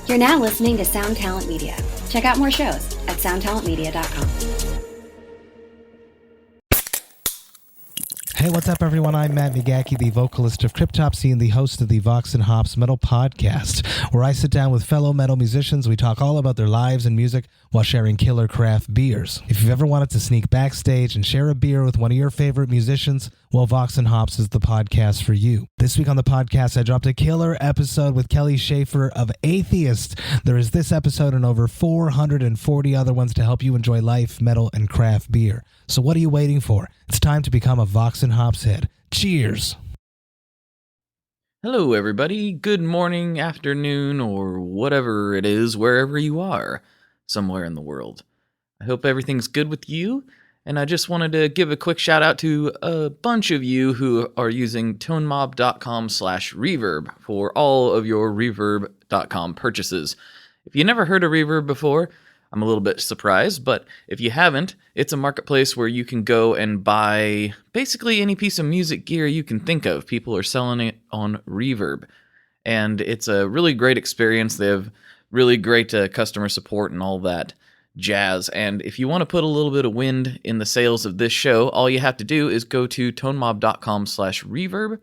You're now listening to Sound Talent Media. Check out more shows at soundtalentmedia.com. Hey, what's up, everyone? I'm Matt Migaki, the vocalist of Cryptopsy and the host of the Vox and Hops Metal Podcast, where I sit down with fellow metal musicians. We talk all about their lives and music while sharing killer craft beers. If you've ever wanted to sneak backstage and share a beer with one of your favorite musicians, well, Vox and Hops is the podcast for you. This week on the podcast, I dropped a killer episode with Kelly Schaefer of Atheist. There is this episode and over 440 other ones to help you enjoy life, metal, and craft beer. So what are you waiting for? It's time to become a Vox and Hops head. Cheers! Hello, everybody. Good morning, afternoon, or whatever it is, wherever you are, somewhere in the world. I hope everything's good with you, and I just wanted to give a quick shout out to a bunch of you who are using tonemob.com/reverb for all of your reverb.com purchases. If you never heard of Reverb before, I'm a little bit surprised, but if you haven't, it's a marketplace where you can go and buy basically any piece of music gear you can think of. People are selling it on Reverb, and it's a really great experience. They have really great customer support and all that jazz, and if you want to put a little bit of wind in the sails of this show, all you have to do is go to tonemob.com/reverb,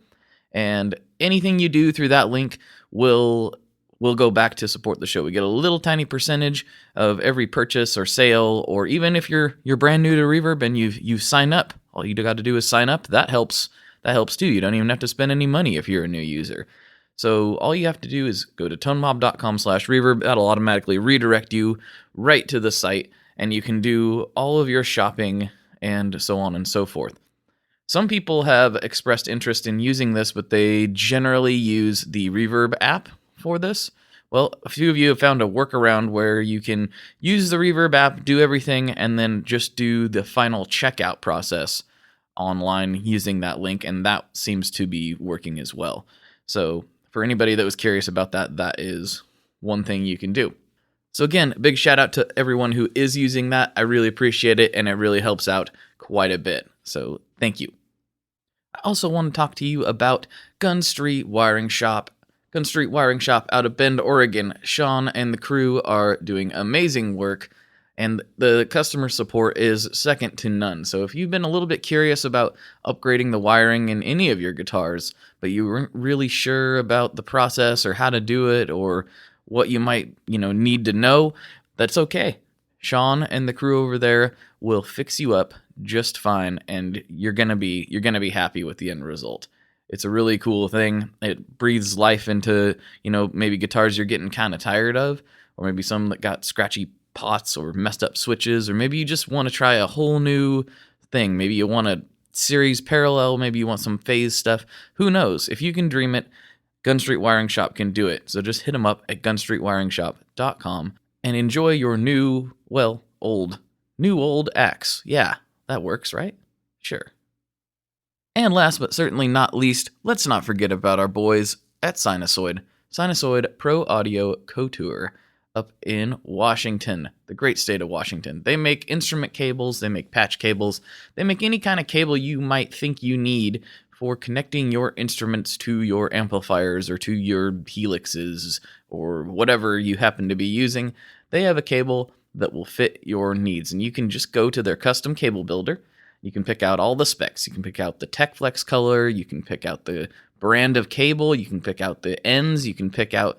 and anything you do through that link will go back to support the show. We get a little tiny percentage of every purchase or sale, or even if you're brand new to Reverb and you sign up, all you got to do is sign up. That helps too. You don't even have to spend any money if you're a new user. So all you have to do is go to tonemob.com/reverb. That'll automatically redirect you right to the site, and you can do all of your shopping and so on and so forth. Some people have expressed interest in using this, but they generally use the Reverb app for this. Well, a few of you have found a workaround where you can use the Reverb app, do everything, and then just do the final checkout process online using that link, and that seems to be working as well. So for anybody that was curious about that, that is one thing you can do. So again, big shout out to everyone who is using that. I really appreciate it, and it really helps out quite a bit. So thank you. I also want to talk to you about Gun Street Wiring Shop. Gun Street Wiring Shop out of Bend, Oregon. Sean and the crew are doing amazing work, and the customer support is second to none. So if you've been a little bit curious about upgrading the wiring in any of your guitars, but you weren't really sure about the process or how to do it or what you might, need to know, that's okay. Sean and the crew over there will fix you up just fine, and you're gonna be happy with the end result. It's a really cool thing. It breathes life into, maybe guitars you're getting kind of tired of, or maybe some that got scratchy pots or messed up switches, or maybe you just want to try a whole new thing. Maybe you want a series parallel, maybe you want some phase stuff. Who knows? If you can dream it, Gun Street Wiring Shop can do it. So just hit them up at gunstreetwiringshop.com and enjoy your new old axe. Yeah, that works, right? Sure. And last but certainly not least, let's not forget about our boys at Sinusoid. Sinusoid Pro Audio Couture up in Washington, the great state of Washington. They make instrument cables, they make patch cables, they make any kind of cable you might think you need for connecting your instruments to your amplifiers or to your helixes or whatever you happen to be using. They have a cable that will fit your needs, and you can just go to their custom cable builder. You can pick out all the specs. You can pick out the TechFlex color. You can pick out the brand of cable. You can pick out the ends. You can pick out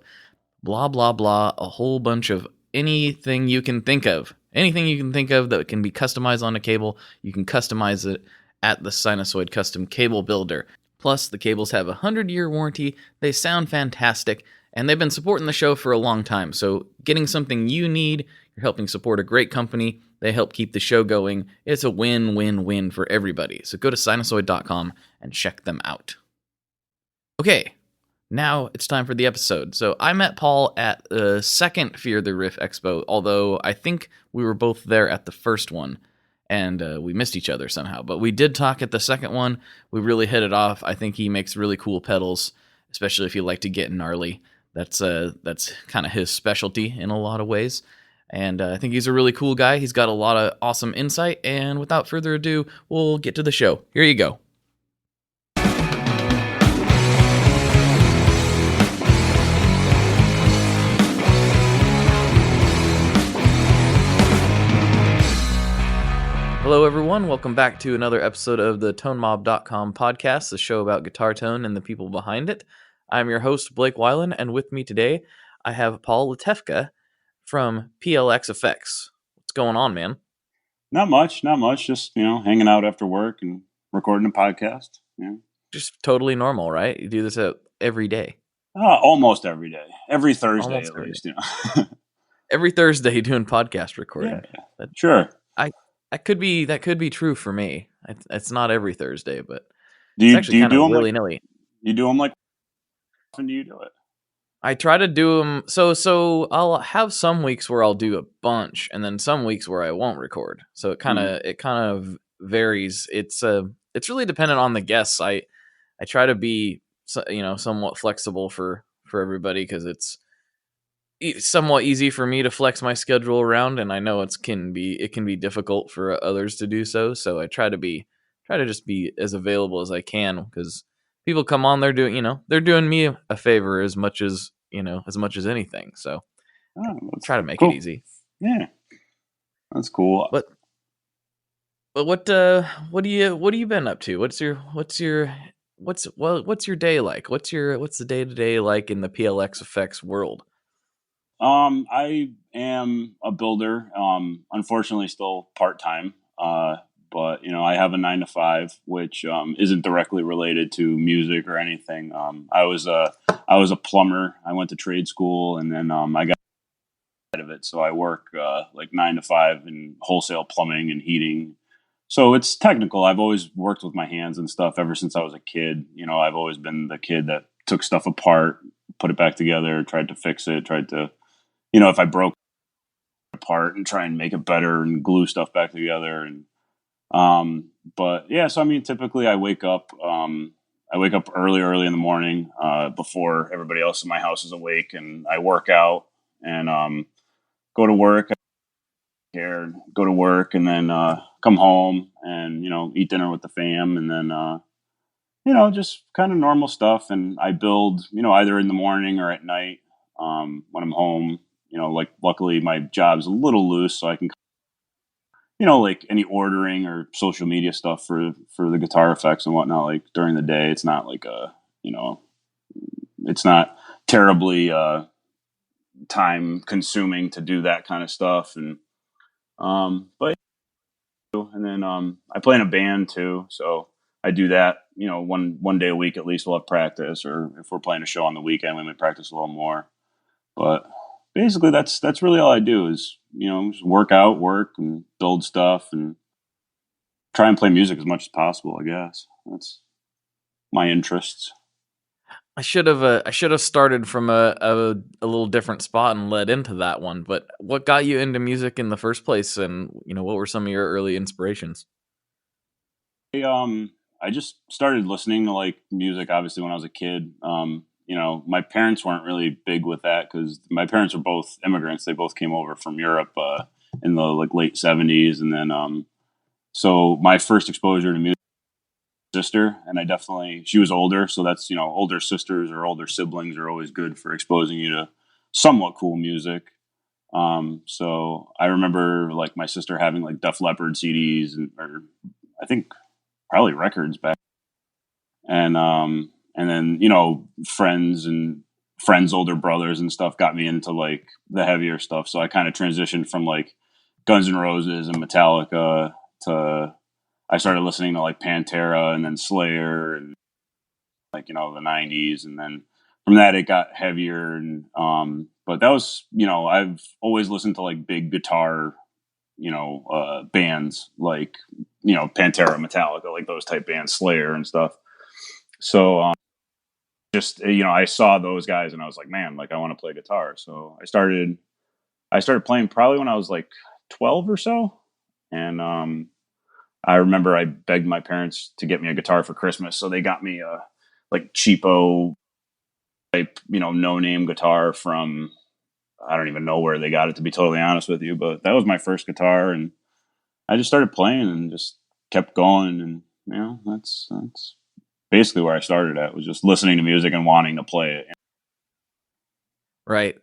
blah, blah, blah, a whole bunch of anything you can think of. Anything you can think of that can be customized on a cable, you can customize it at the Sinusoid Custom Cable Builder. Plus, the cables have a 100-year warranty. They sound fantastic, and they've been supporting the show for a long time. So getting something you need, you're helping support a great company. They help keep the show going. It's a win-win-win for everybody. So go to sinusoid.com and check them out. Okay, now it's time for the episode. So I met Paul at the second Fear the Riff Expo, although I think we were both there at the first one, and we missed each other somehow. But we did talk at the second one. We really hit it off. I think he makes really cool pedals, especially if you like to get gnarly. That's kind of his specialty in a lot of ways. And I think he's a really cool guy. He's got a lot of awesome insight. And without further ado, we'll get to the show. Here you go. Hello, everyone. Welcome back to another episode of the ToneMob.com podcast, the show about guitar tone and the people behind it. I'm your host, Blake Weiland, and with me today, I have Paul Litewka from PLX FX. What's going on, man? Not much. Just, hanging out after work and recording a podcast. Yeah. Just totally normal, right? You do this every day. Almost every day. Every Thursday, Almost at every least, Every Thursday doing podcast recording. Yeah. Sure. That could be true for me. It's not every Thursday, but Do it's you actually kind do of them willy-nilly. you do them like? How often do you do it? I try to do them. So I'll have some weeks where I'll do a bunch, and then some weeks where I won't record. So it kind of varies. It's really dependent on the guests. I try to be somewhat flexible for everybody because it's somewhat easy for me to flex my schedule around, and I know it can be difficult for others to do so. So I try to just be as available as I can because people come on, they're doing me a favor as much as anything. So try to make cool. it easy. Yeah, that's cool. But what have you been up to? What's your day like? What's the day-to-day like in the PLX effects world? I am a builder. Unfortunately, still part time. But I have a 9 to 5, which isn't directly related to music or anything. I was a plumber. I went to trade school, and then I got out of it. So I work like 9 to 5 in wholesale plumbing and heating. So it's technical. I've always worked with my hands and stuff ever since I was a kid. I've always been the kid that took stuff apart, put it back together, tried to fix it, tried to, if I broke it apart and try and make it better and glue stuff back together. And but yeah, so I mean, typically I wake up early in the morning, before everybody else in my house is awake, and I work out and go to work. Go to work, and then come home and eat dinner with the fam, and then just kind of normal stuff. And I build either in the morning or at night when I'm home. Like luckily my job's a little loose, so I can like any ordering or social media stuff for the guitar effects and whatnot. Like during the day, it's not like it's not terribly time consuming to do that kind of stuff. And but and then I play in a band too, so I do that. One day a week at least we'll have practice, or if we're playing a show on the weekend, we might practice a little more. But basically, that's really all I do is just work out, work, and build stuff, and try and play music as much as possible. I guess that's my interests. I should have started from a little different spot and led into that one. But what got you into music in the first place, and what were some of your early inspirations? I just started listening to like music obviously when I was a kid. My parents weren't really big with that because my parents are both immigrants. They both came over from Europe in the like late 70s, and then so my first exposure to music, sister, and she was older, so that's older sisters or older siblings are always good for exposing you to somewhat cool music. So I remember like my sister having like Def Leppard CDs or I think probably records back, and then friends older brothers and stuff got me into like the heavier stuff. So I kind of transitioned from like Guns N' Roses and Metallica to I started listening to like Pantera and then Slayer and like the 90s, and then from that it got heavier. And but that was I've always listened to like big guitar bands like Pantera, Metallica, like those type bands, Slayer and stuff. So just I saw those guys and I was like, man, like I want to play guitar. So I started playing probably when I was like 12 or so. And I remember I begged my parents to get me a guitar for Christmas, so they got me a like cheapo type no name guitar from I don't even know where they got it, to be totally honest with you, but that was my first guitar. And I just started playing and just kept going. And that's basically where I started at, was just listening to music and wanting to play it. Right.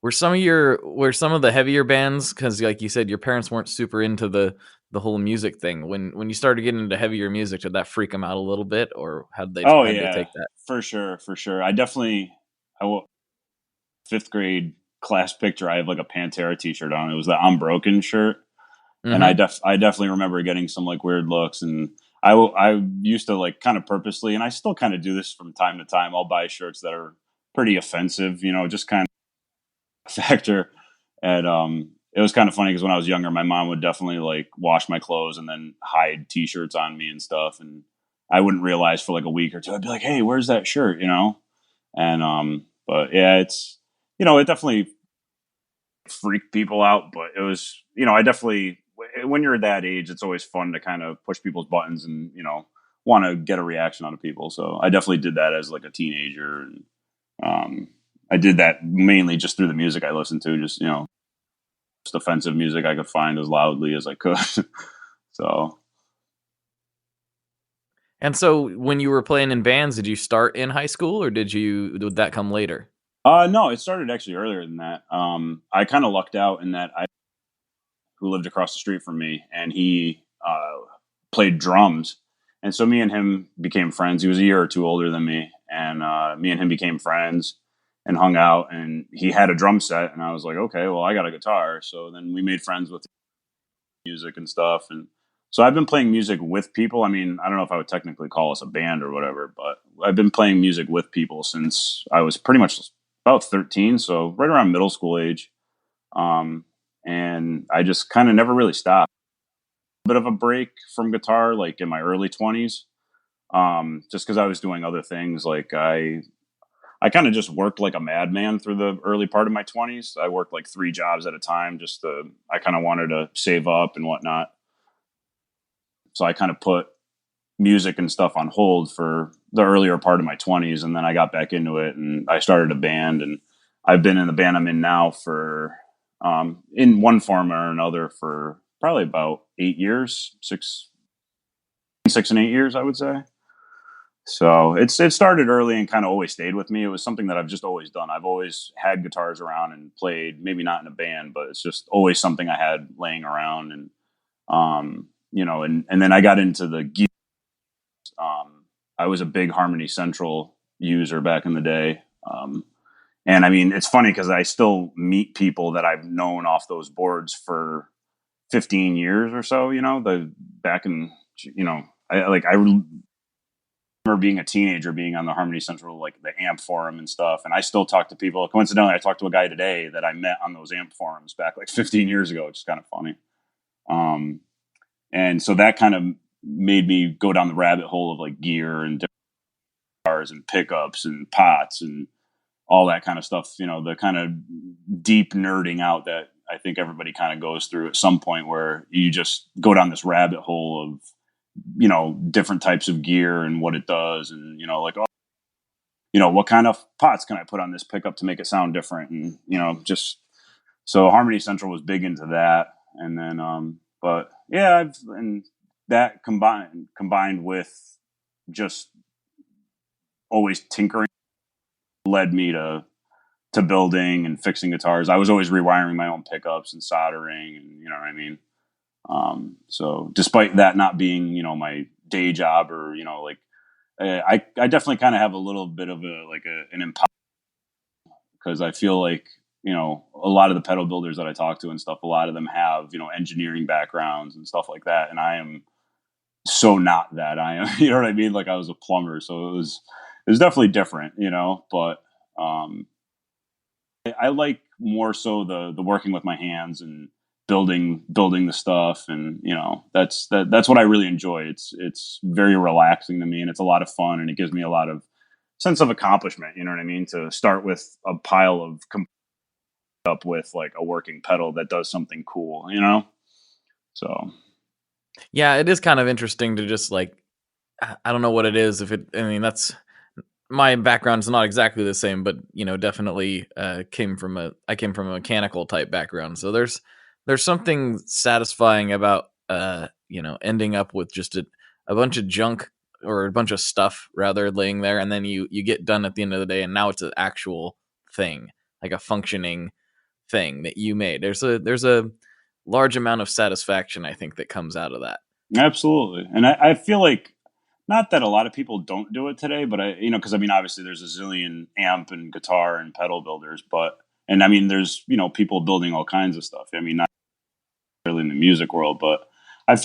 were some of the heavier bands, because like you said, your parents weren't super into the whole music thing. When you started getting into heavier music, did that freak them out a little bit, or Oh how did they yeah, take that? for sure, for sure. Fifth grade class picture. I have like a Pantera T-shirt on. It was the "I'm Broken" shirt, and Mm-hmm. I definitely remember getting some like weird looks. And I used to like kind of purposely, and I still kind of do this from time to time. I'll buy shirts that are pretty offensive, just kind of factor. And it was kind of funny because when I was younger, my mom would definitely like wash my clothes and then hide T-shirts on me and stuff, and I wouldn't realize for like a week or two. I'd be like, "Hey, where's that shirt?" And but yeah, it definitely freaked people out, but it was, I definitely, when you're that age, it's always fun to kind of push people's buttons and, want to get a reaction out of people. So I definitely did that as like a teenager. And I did that mainly just through the music I listened to, just, just offensive music I could find as loudly as I could. So, And so when you were playing in bands, did you start in high school, or did that come later? no, it started actually earlier than that. I kind of lucked out in that who lived across the street from me, and he played drums. And so me and him became friends. He was a year or two older than me, and me and him became friends and hung out. And he had a drum set, and I was like, okay, well, I got a guitar. So then we made friends with music and stuff. And so I've been playing music with people. I mean, I don't know if I would technically call us a band or whatever, but I've been playing music with people since I was pretty much about 13. So right around middle school age. And I just kind of never really stopped. Bit of a break from guitar, like in my early 20s, just because I was doing other things. Like I kind of just worked like a madman through the early part of my 20s. I worked like 3 jobs at a time. I kind of wanted to save up and whatnot. So I kind of put music and stuff on hold for the earlier part of my 20s, and then I got back into it and I started a band. And I've been in the band I'm in now for in one form or another for probably about 8 years, 6 and 8 years, I would say. So it started early and kind of always stayed with me. It was something that I've just always done. I've always had guitars around and played, maybe not in a band, but it's just always something I had laying around. And and then I got into the gear. I was a big Harmony Central user back in the day. And I mean, it's funny because I still meet people that I've known off those boards for 15 years or so, the back in, I remember being a teenager, being on the Harmony Central, like the AMP forum and stuff. And I still talk to people. Coincidentally, I talked to a guy today that I met on those AMP forums back like 15 years ago, which is kind of funny. And so that kind of made me go down the rabbit hole of like gear and different guitars and pickups and pots and all that kind of stuff, the kind of deep nerding out that I think everybody kind of goes through at some point, where you just go down this rabbit hole of, different types of gear and what it does. And, like, what kind of pots can I put on this pickup to make it sound different? And, just, so Harmony Central was big into that. And then, but yeah, and that combined with just always tinkering led me to building and fixing guitars. I was always rewiring my own pickups and soldering, and you know what I mean. So despite that not being, my day job, or like, I definitely kind of have a little bit of an imposter, because I feel like, a lot of the pedal builders that I talk to and stuff, a lot of them have, engineering backgrounds and stuff like that, and I am so not that. I am, you know what I mean? Like, I was a plumber, so it was definitely different, but I like more so the working with my hands and building the stuff. And that's what I really enjoy. It's very relaxing to me, and it's a lot of fun, and it gives me a lot of sense of accomplishment, you know what I mean, to start with a pile of up with like a working pedal that does something cool, so Yeah, it is kind of interesting to just like, I don't know what it is. I mean, that's my background's not exactly the same, but definitely I came from a mechanical type background. So there's something satisfying about ending up with just a bunch of junk, or a bunch of stuff rather, laying there, and then you get done at the end of the day, and now it's an actual thing, like a functioning thing that you made. There's a large amount of satisfaction, I think, that comes out of that. Absolutely. And I feel like, not that a lot of people don't do it today, but because I mean, obviously there's a zillion amp and guitar and pedal builders, and I mean, there's, people building all kinds of stuff. I mean, not really in the music world, but I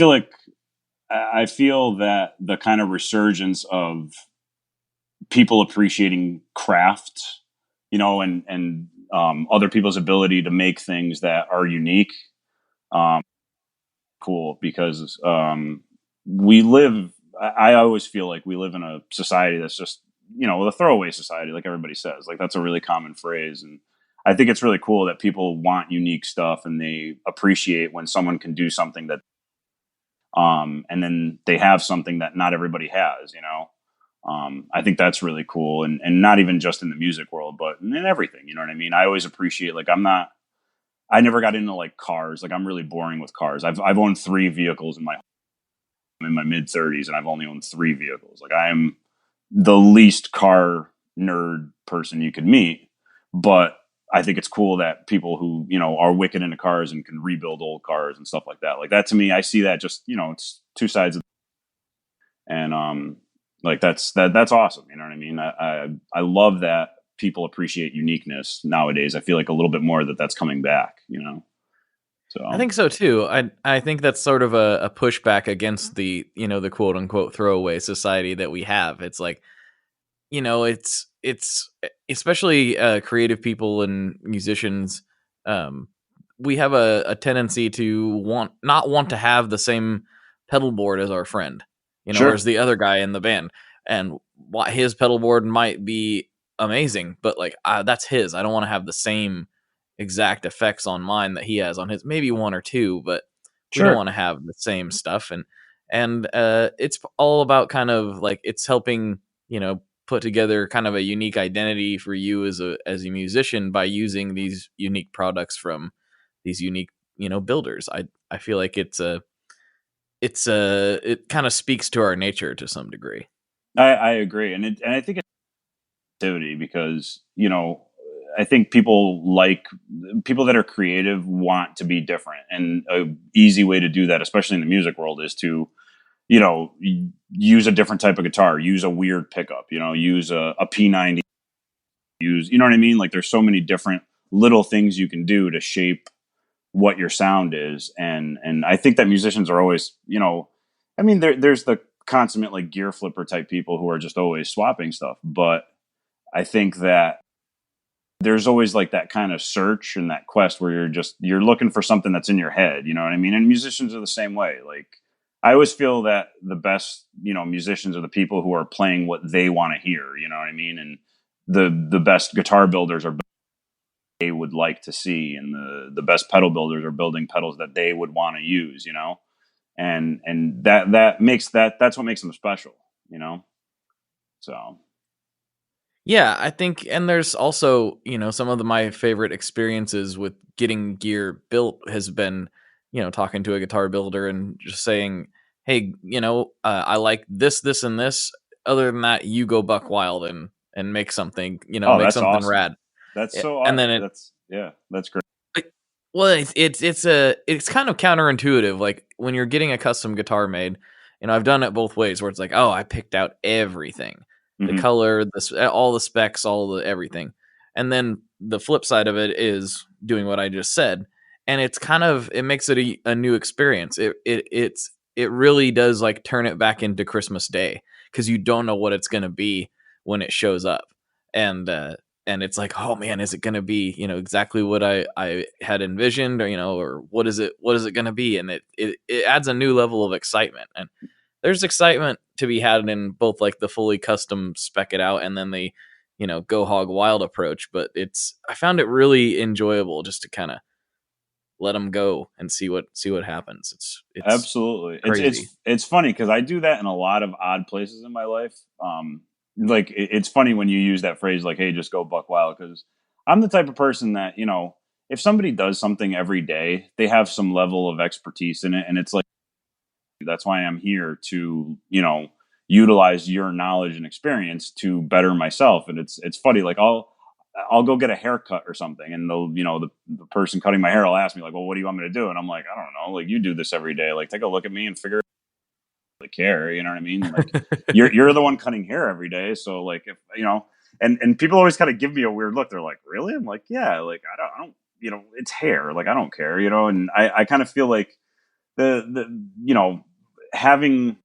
feel that the kind of resurgence of people appreciating craft, and other people's ability to make things that are unique, cool, because we live. I always feel like we live in a society that's just, a throwaway society, like everybody says. Like, that's a really common phrase, and I think it's really cool that people want unique stuff and they appreciate when someone can do something that, and then they have something that not everybody has. I think that's really cool, and not even just in the music world, but in everything. You know what I mean? I always appreciate, like, I never got into like cars. Like, I'm really boring with cars. I've owned 3 vehicles I'm in my mid 30s, and I've only owned 3 vehicles. Like, I am the least car nerd person you could meet, but I think it's cool that people who, are wicked into cars and can rebuild old cars and stuff like that. Like, that to me, I see that just, it's two sides of, and like, that's awesome. You know what I mean? I love that people appreciate uniqueness nowadays. I feel like a little bit more that's coming back, So I think so too. I think that's sort of a pushback against the the quote unquote throwaway society that we have. It's like, it's especially creative people and musicians. We have a tendency to not want to have the same pedal board as our friend, or sure, as the other guy in the band, and his pedal board might be amazing, but like, that's his. I don't want to have the same exact effects on mine that he has on his. Maybe 1 or 2, but we don't sure. want to have the same stuff. And it's all about kind of like, it's helping put together kind of a unique identity for you as a musician by using these unique products from these unique builders. I feel like it kind of speaks to our nature to some degree. I agree, and I think it's activity because I think people that are creative want to be different, and a easy way to do that, especially in the music world, is to use a different type of guitar, use a weird pickup, use a P90, use, you know what I mean? Like, there's so many different little things you can do to shape what your sound is, and I think that musicians are always, I mean, there's the consummate like gear flipper type people who are just always swapping stuff, but I think that there's always like that kind of search and that quest where you're looking for something that's in your head, you know what I mean? And musicians are the same way. Like, I always feel that the best, musicians are the people who are playing what they want to hear, you know what I mean? And the best guitar builders are they would like to see, and the best pedal builders are building pedals that they would want to use, and that makes that's what makes them special, so. Yeah, I think, and there's also, some of my favorite experiences with getting gear built has been, talking to a guitar builder and just saying, hey, I like this, and this. Other than that, you go buck wild and make something, Oh, make that's something awesome. rad. That's so And then that's great. well, it's kind of counterintuitive. Like, when you're getting a custom guitar made, I've done it both ways, where it's like, oh, I picked out everything, the Mm-hmm. color, all the specs, all the everything, and then the flip side of it is doing what I just said, and it makes it a new experience. It really does, like, turn it back into Christmas Day, because you don't know what it's gonna be when it shows up, and it's like, oh man, is it going to be, exactly what I had envisioned, or, or what is it going to be? And it adds a new level of excitement. And there's excitement to be had in both, like, the fully custom spec it out and then the, go hog wild approach. But I found it really enjoyable just to kind of let them go and see what happens. It's Absolutely. crazy. It's funny because I do that in a lot of odd places in my life. Like, it's funny when you use that phrase, like, hey, just go buck wild, because I'm the type of person that, if somebody does something every day, they have some level of expertise in it, and it's like, that's why I'm here to, utilize your knowledge and experience to better myself. And it's funny, like, I'll go get a haircut or something, and they'll, the person cutting my hair will ask me like, well, what do you want me to do? And I'm like, I don't know. Like, you do this every day. Like, take a look at me and figure out care. You know what I mean? Like, you're the one cutting hair every day. So like, if, and people always kind of give me a weird look. They're like, really? I'm like, yeah, like, I don't, it's hair. Like, I don't care, and I kind of feel like the having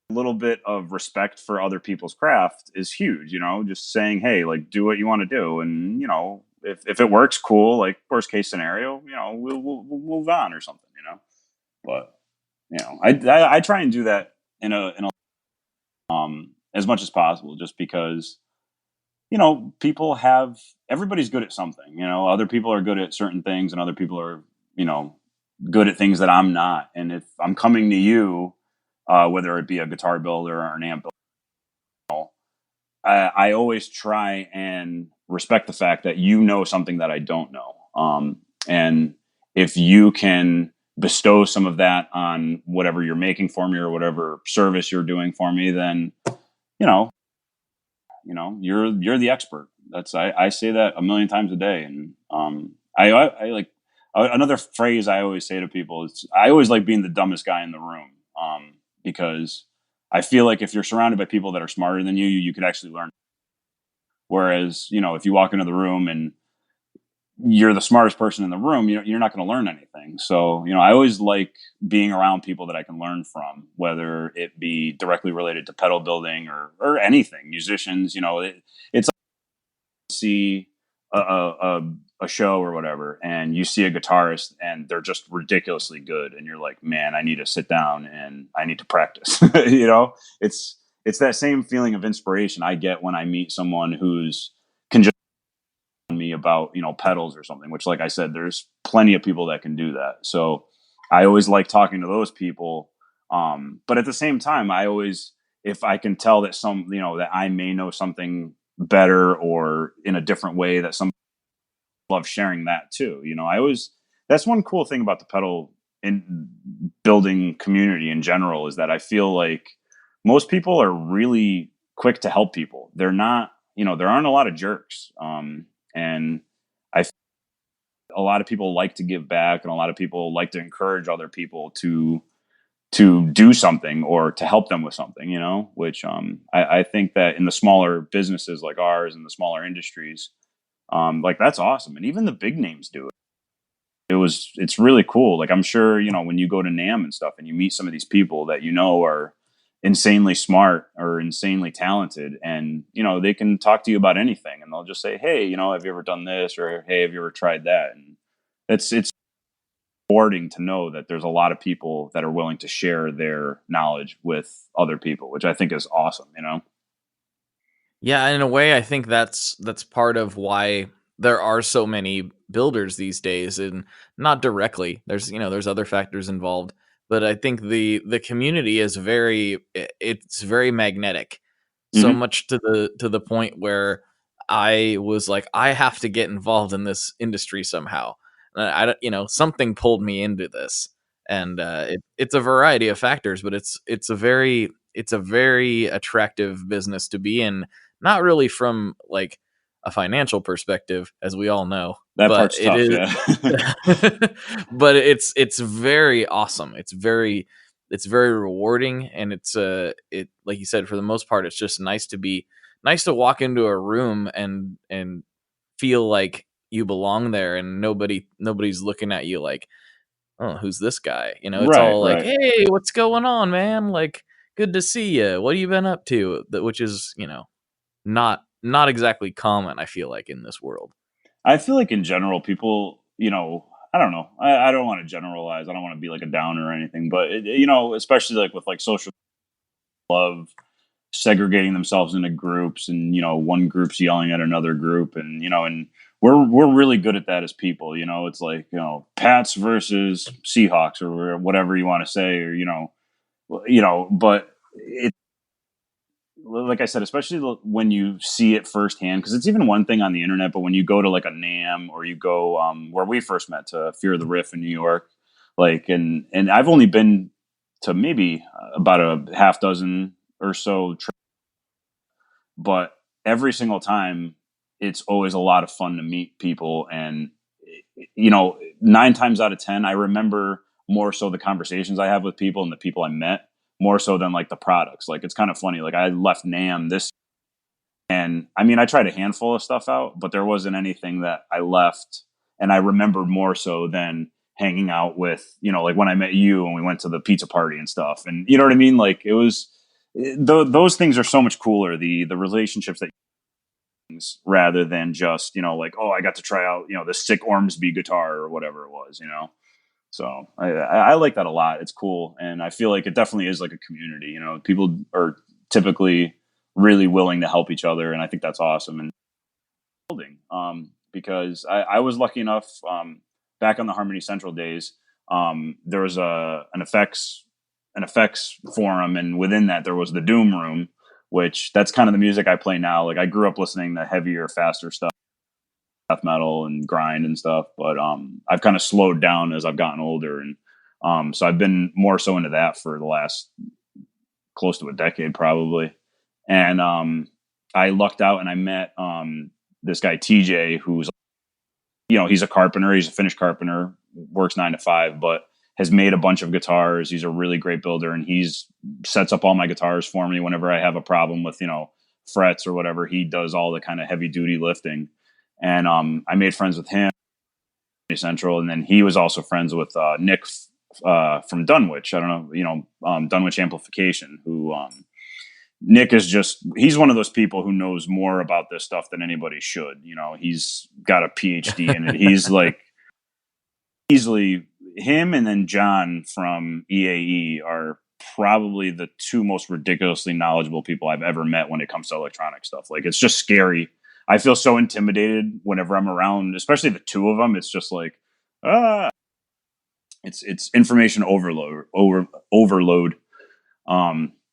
a little bit of respect for other people's craft is huge, just saying, hey, like, do what you want to do. And, if it works, cool. Like, worst case scenario, we'll move on or something, but, I try and do that in a as much as possible, just because, everybody's good at something, other people are good at certain things and other people are, good at things that I'm not. And if I'm coming to you, whether it be a guitar builder or an amp builder, I always try and respect the fact that you know something that I don't know. And if you can bestow some of that on whatever you're making for me or whatever service you're doing for me, then, you know, you're the expert. I say that a million times a day. And I like another phrase I always say to people is I always like being the dumbest guy in the room, because I feel like if you're surrounded by people that are smarter than you could actually learn. Whereas, if you walk into the room and you're the smartest person in the room, you're not going to learn anything. So, I always like being around people that I can learn from, whether it be directly related to pedal building or anything, musicians. It's like see a show or whatever, and you see a guitarist and they're just ridiculously good. And you're like, man, I need to sit down and I need to practice. It's that same feeling of inspiration I get when I meet someone who's can just me about pedals or something, which, like I said, there's plenty of people that can do that. So I always like talking to those people, but at the same time, I always, if I can tell that that I may know something better or in a different way, that some love sharing that too. That's one cool thing about the pedal in building community in general, is that I feel like most people are really quick to help people. They're not, there aren't a lot of jerks. And a lot of people like to give back, and a lot of people like to encourage other people to do something or to help them with something, which I think that in the smaller businesses like ours and the smaller industries, like, that's awesome. And even the big names do it. It's really cool. Like, I'm sure, when you go to NAMM and stuff and you meet some of these people that are insanely smart or insanely talented, and they can talk to you about anything, and they'll just say, hey, have you ever done this, or hey, have you ever tried that? And it's rewarding to know that there's a lot of people that are willing to share their knowledge with other people, which I think is awesome. Yeah, in a way, I think that's part of why there are so many builders these days, and not directly. There's other factors involved, but I think the community is it's very magnetic, so Mm-hmm. much to the point where I was like, I have to get involved in this industry somehow. And something pulled me into this, and it's a variety of factors, but it's a very attractive business to be in. Not really from like a financial perspective, as we all know, That but part's it tough. is. Yeah. But it's very awesome. It's very rewarding, and it, like you said, for the most part, it's just nice to walk into a room and feel like you belong there, and nobody's looking at you like, oh, who's this guy? It's Right. all like, Right. hey, what's going on, man? Like, good to see you. What have you been up to? Which is, not exactly common, I feel like, in this world. I feel like in general, people, I don't know. I don't want to generalize. I don't want to be like a downer or anything, but especially like with like social love segregating themselves into groups, and one group's yelling at another group, and we're really good at that as people. It's like, Pats versus Seahawks or whatever you want to say, or but it, like I said, especially when you see it firsthand, because it's even one thing on the internet, but when you go to like a NAMM, or you go where we first met, to Fear of the Riff in New York, like, and I've only been to maybe about a half dozen or so, but every single time it's always a lot of fun to meet people. And, 9 times out of 10, I remember more so the conversations I have with people and the people I met more so than like the products. Like, it's kind of funny. Like, I left NAMM this, and I mean, I tried a handful of stuff out, but there wasn't anything that I left and I remembered more so than hanging out with, like when I met you and we went to the pizza party and stuff. And you know what I mean? Like, it was, those things are so much cooler. The relationships that, rather than just, like, oh, I got to try out, the sick Ormsby guitar or whatever it was, So I like that a lot. It's cool. And I feel like it definitely is like a community, people are typically really willing to help each other. And I think that's awesome. And building, because I was lucky enough, back on the Harmony Central days, there was an effects forum. And within that, there was the Doom Room, which that's kind of the music I play now. Like, I grew up listening to heavier, faster stuff, death metal and grind and stuff. But I've kind of slowed down as I've gotten older. And so I've been more so into that for the last close to a decade, probably. And I lucked out and I met this guy, TJ, who's, he's a carpenter. He's a finished carpenter, works 9 to 5, but has made a bunch of guitars. He's a really great builder, and he's sets up all my guitars for me whenever I have a problem with, frets or whatever. He does all the kind of heavy duty lifting. And I made friends with him Central. And then he was also friends with Nick from Dunwich. I don't know, Dunwich Amplification, who Nick is he's one of those people who knows more about this stuff than anybody should. He's got a PhD in it. He's like easily, him and then John from EAE are probably the two most ridiculously knowledgeable people I've ever met when it comes to electronic stuff. Like, it's just scary. I feel so intimidated whenever I'm around, especially the two of them. It's just like, it's information overload.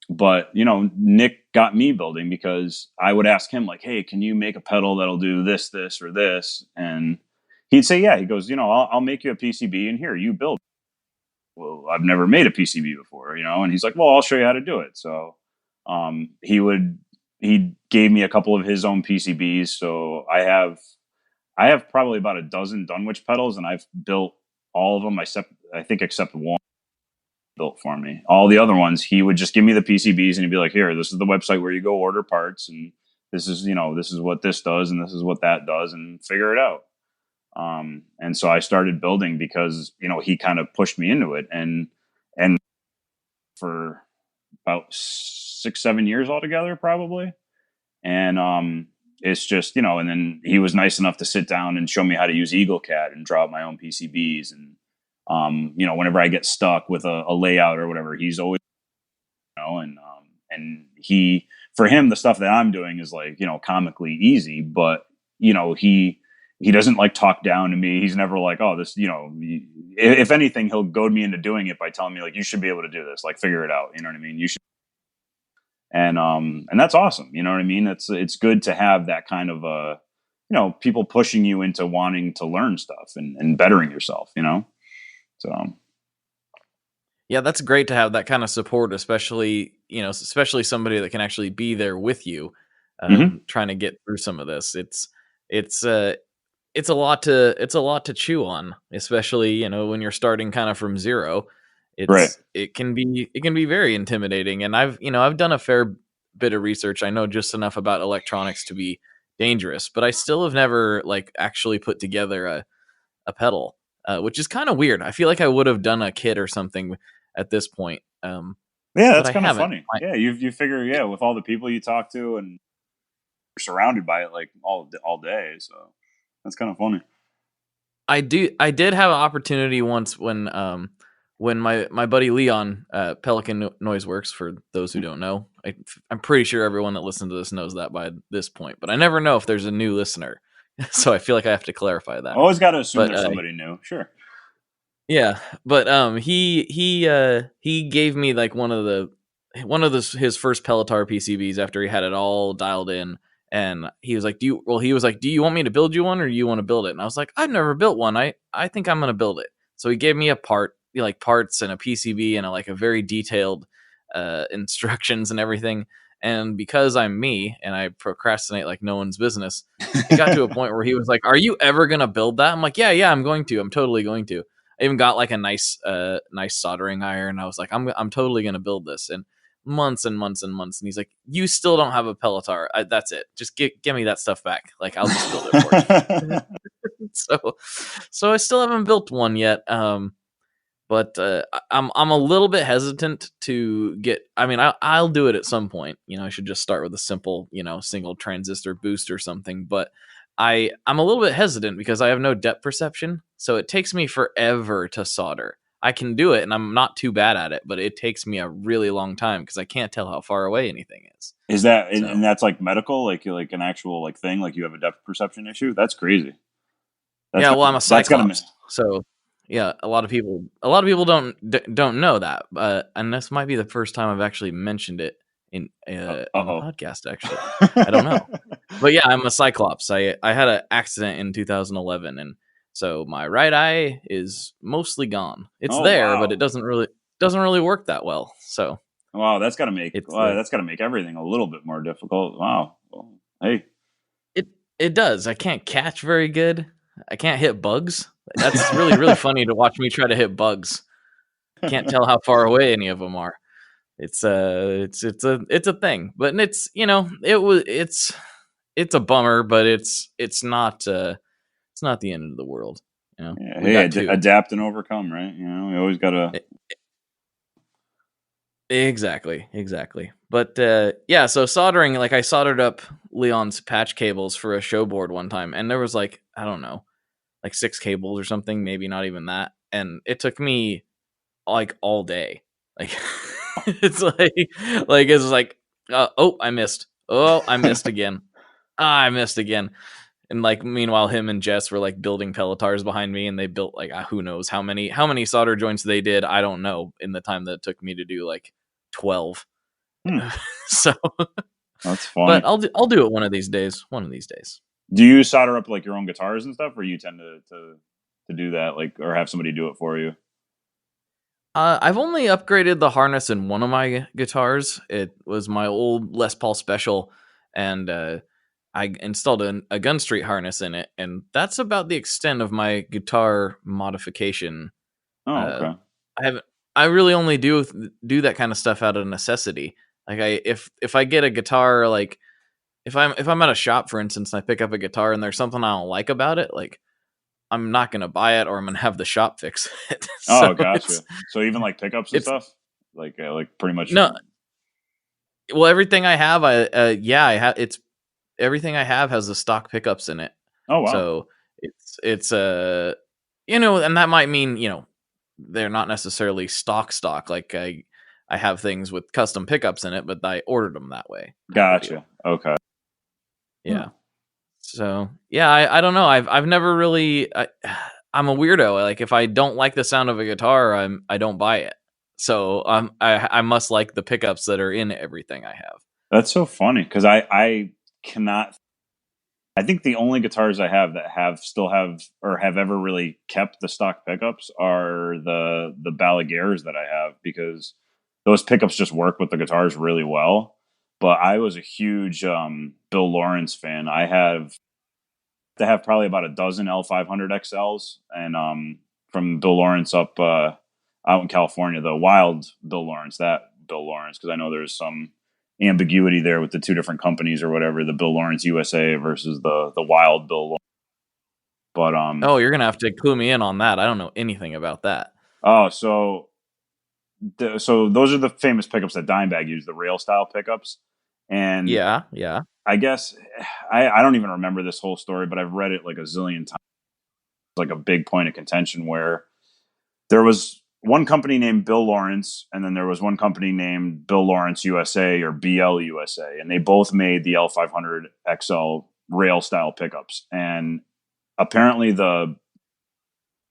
But Nick got me building because I would ask him like, hey, can you make a pedal that'll do this, or this? And he'd say, yeah. He goes, I'll make you a PCB, and here, you build. Well, I've never made a PCB before, and he's like, well, I'll show you how to do it. So he gave me a couple of his own PCBs. So I have probably about a dozen Dunwich pedals, and I've built all of them except one built for me. All the other ones, he would just give me the PCBs and he'd be like, here, this is the website where you go order parts, and this is what this does and this is what that does, and figure it out. And so I started building because, he kind of pushed me into it, and for about 6-7 years altogether, probably. And, it's just, and then he was nice enough to sit down and show me how to use EagleCAD and draw up my own PCBs. And, whenever I get stuck with a layout or whatever, he's always, and for him, the stuff that I'm doing is like, comically easy, but, he doesn't like talk down to me. He's never like, oh, this, if anything, he'll goad me into doing it by telling me like, you should be able to do this, like, figure it out. You know what I mean? You should. And that's awesome. You know what I mean? It's good to have that kind of, people pushing you into wanting to learn stuff and bettering yourself, So. Yeah, that's great to have that kind of support, especially somebody that can actually be there with you, trying to get through some of this. It's a lot to chew on, especially, when you're starting kind of from zero. It can be very intimidating. And I've done a fair bit of research. I know just enough about electronics to be dangerous, but I still have never like actually put together a pedal, which is kind of weird. I feel like I would have done a kit or something at this point. Yeah, that's kind of funny. Yeah, you figure, with all the people you talk to, and you're surrounded by it like all day. So that's kind of funny. I did have an opportunity once when my buddy Leon, Pelican Noiseworks, for those who don't know, I'm pretty sure everyone that listens to this knows that by this point, but I never know if there's a new listener. So I feel like I have to clarify that. Always got to assume there's somebody new. Sure. Yeah, but he gave me like one of his first Pelotar PCBs after he had it all dialed in, and he was like, do you want me to build you one, or do you want to build it? And I was like, I've never built one. I think I'm gonna build it. So he gave me a parts and a PCB and a very detailed instructions and everything. And because I'm me and I procrastinate like no one's business, it got to a point where he was like, "Are you ever gonna build that?" I'm like, "Yeah, I'm going to. I'm totally going to." I even got like a nice soldering iron. I was like, I'm totally gonna build this. And months and months and months, and he's like, "You still don't have a Pelotar. That's it. Just give me that stuff back. Like I'll just build it for you." So I still haven't built one yet. But I'm a little bit hesitant to get. I mean, I'll do it at some point. I should just start with a simple, single transistor boost or something. But I'm a little bit hesitant because I have no depth perception, so it takes me forever to solder. I can do it, and I'm not too bad at it, but it takes me a really long time because I can't tell how far away anything is. Is that and that's like medical, like an actual like thing, like you have a depth perception issue? That's crazy. Yeah, well, I'm a That's gotta Cyclops, so yeah, a lot of people don't know that, and this might be the first time I've actually mentioned it in the podcast. Actually, I don't know, but yeah, I'm a Cyclops. I had an accident in 2011, and so my right eye is mostly gone. It's there, wow. but it doesn't really work that well. So wow, that's gotta make everything a little bit more difficult. Wow. Well, hey, it does. I can't catch very good. I can't hit bugs. That's really, really funny to watch me try to hit bugs. Can't tell how far away any of them are. It's a thing, but it's a bummer, but it's not the end of the world. Yeah, hey, adapt and overcome, right? We always gotta. Exactly. But yeah, so soldering, like I soldered up Leon's patch cables for a show board one time, and there was like, I don't know, like 6 cables or something, maybe not even that, and it took me like all day. Like it's like oh, I missed. Oh, I missed again. I missed again. And like meanwhile, him and Jess were like building Pelotars behind me, and they built like who knows how many solder joints they did. I don't know in the time that it took me to do like 12. So that's funny. But I'll do it one of these days. Do you solder up like your own guitars and stuff, or you tend to do that, like, or have somebody do it for you? I've only upgraded the harness in one of my guitars. It was my old Les Paul Special, and I installed a Gun Street harness in it, and that's about the extent of my guitar modification. Oh, okay. I really only do that kind of stuff out of necessity. Like if I get a guitar, like if I'm at a shop, for instance, and I pick up a guitar and there's something I don't like about it, like I'm not gonna buy it, or I'm gonna have the shop fix it. So gotcha. So even like pickups and stuff, like pretty much. No. Well, everything I have, I have. It's everything I have has the stock pickups in it. Oh wow. So it's and that might mean they're not necessarily stock. Like I have things with custom pickups in it, but I ordered them that way. Gotcha. Okay. Yeah. So yeah, I don't know. I've never really. I'm a weirdo. Like if I don't like the sound of a guitar, I don't buy it. So I must like the pickups that are in everything I have. That's so funny because I cannot. I think the only guitars I have that still have ever really kept the stock pickups are the Balaguers that I have, because those pickups just work with the guitars really well. But I was a huge Bill Lawrence fan. I have probably about a dozen L500 XLs, and from Bill Lawrence up out in California, the wild Bill Lawrence, because I know there's some ambiguity there with the two different companies or whatever, the Bill Lawrence USA versus the wild Bill Lawrence. But oh, you're gonna have to clue me in on that. I don't know anything about that. Oh, so those are the famous pickups that Dimebag used, the rail style pickups. And yeah, I guess I don't even remember this whole story, but I've read it like a zillion times. It's like a big point of contention where there was one company named Bill Lawrence, and then there was one company named Bill Lawrence USA or BL USA, and they both made the L500 XL rail style pickups. And apparently the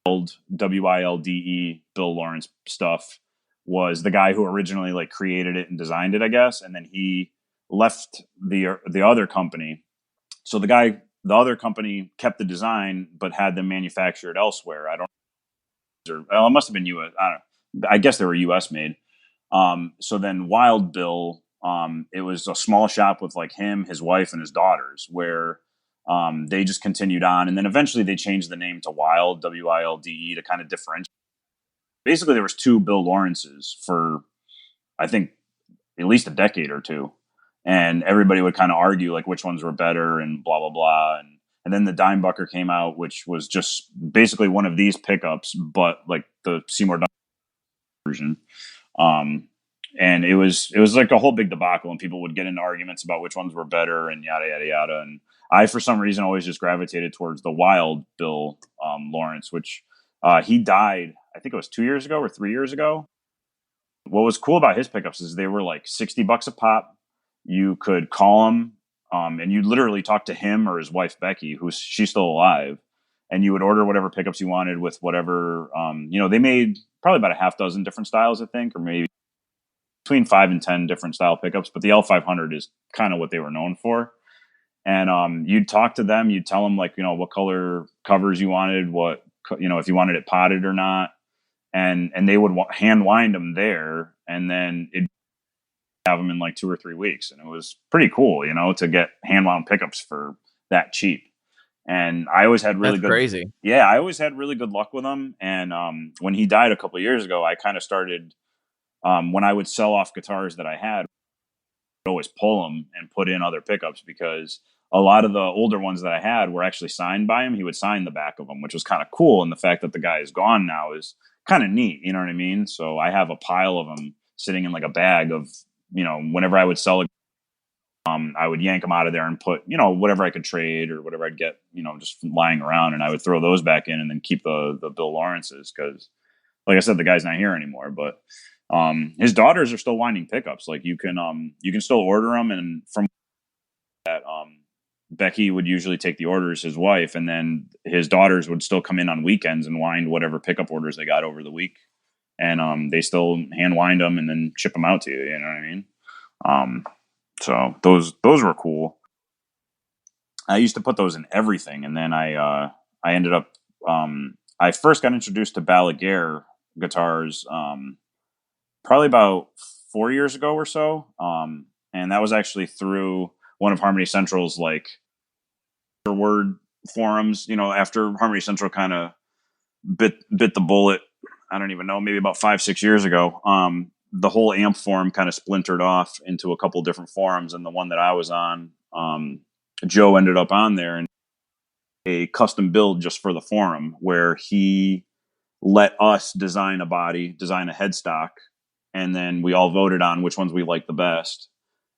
old WILDE Bill Lawrence stuff was the guy who originally like created it and designed it, I guess, and then he left the other company. So the other company kept the design but had them manufactured elsewhere. I don't know. It must have been US. I don't know. I guess they were US made. So then Wild Bill It was a small shop with like him, his wife, and his daughters, where they just continued on, and then eventually they changed the name to Wild, WILDE, to kind of differentiate. Basically, there was two Bill Lawrences for, I think, at least a decade or two, and everybody would kind of argue like which ones were better and blah blah blah. And then the Dimebucker came out, which was just basically one of these pickups, but like the Seymour version. And it was like a whole big debacle, and people would get into arguments about which ones were better and yada yada yada. And I, for some reason, always just gravitated towards the Wild Bill Lawrence, which he died, I think it was 2 years ago or 3 years ago. What was cool about his pickups is they were like $60 a pop. You could call him, and you'd literally talk to him or his wife Becky, she's still alive, and you would order whatever pickups you wanted with whatever. They made probably about a half dozen different styles, I think, or maybe between 5 and 10 different style pickups. But the L500 is kind of what they were known for. And you'd talk to them, you'd tell them like, what color covers you wanted, if you wanted it potted or not. And they would hand wind them there, and then it'd have them in like 2 or 3 weeks. And it was pretty cool, to get hand wound pickups for that cheap. And I always had really crazy. Yeah, I always had really good luck with them. And when he died a couple of years ago, I kind of started, when I would sell off guitars that I had, I'd always pull them and put in other pickups, because a lot of the older ones that I had were actually signed by him. He would sign the back of them, which was kind of cool. And the fact that the guy is gone now is kind of neat. You know what I mean? So I have a pile of them sitting in like a bag of, whenever I would sell I would yank them out of there and put, whatever I could trade or whatever I'd get, just lying around, and I would throw those back in and then keep the Bill Lawrences, because, like I said, the guy's not here anymore. But his daughters are still winding pickups. Like you can still order them, and from that, Becky would usually take the orders, his wife, and then his daughters would still come in on weekends and wind whatever pickup orders they got over the week, and they still hand wind them and then ship them out to you. You know what I mean? So those were cool. I used to put those in everything, and then I ended up I first got introduced to Balaguer guitars probably about 4 years ago or so, and that was actually through one of Harmony Central's like word forums. After Harmony Central kind of bit the bullet, I don't even know, maybe about 5-6 years ago. The whole amp forum kind of splintered off into a couple different forums, and the one that I was on, Joe ended up on there, and a custom build just for the forum, where he let us design a headstock, and then we all voted on which ones we liked the best.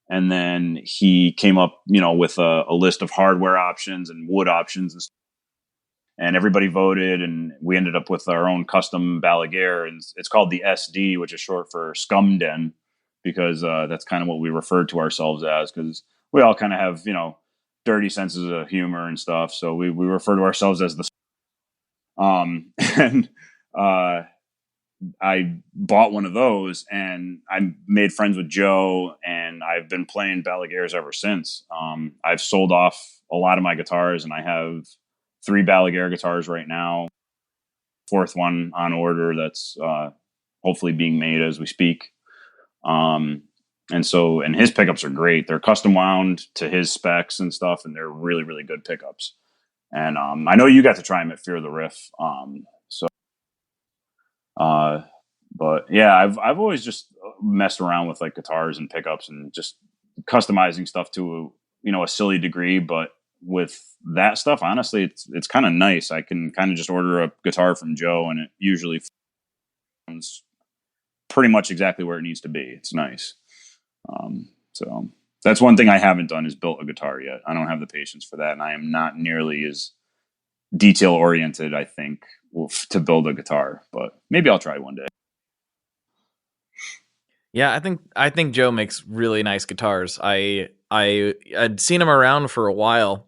And then he came up, with a list of hardware options and wood options and stuff. And everybody voted, and we ended up with our own custom Balaguer, and it's called the SD, which is short for Scumden, because that's kind of what we referred to ourselves as, because we all kind of have, dirty senses of humor and stuff. So we refer to ourselves as the and I bought one of those, and I made friends with Joe, and I've been playing Balaguers ever since. I've sold off a lot of my guitars, and I have 3 Balaguer guitars right now. 4th one on order that's hopefully being made as we speak. And his pickups are great. They're custom wound to his specs and stuff, and they're really, really good pickups. And I know you got to try them at Fear the Riff. But yeah, I've always just messed around with like guitars and pickups and just customizing stuff to a silly degree. But with that stuff, honestly, it's kind of nice. I can kind of just order a guitar from Joe, and it usually sounds pretty much exactly where it needs to be. It's nice. So that's one thing I haven't done, is built a guitar yet. I don't have the patience for that, and I am not nearly as detail oriented, I think, to build a guitar. But maybe I'll try one day. Yeah, I think Joe makes really nice guitars. I'd seen him around for a while,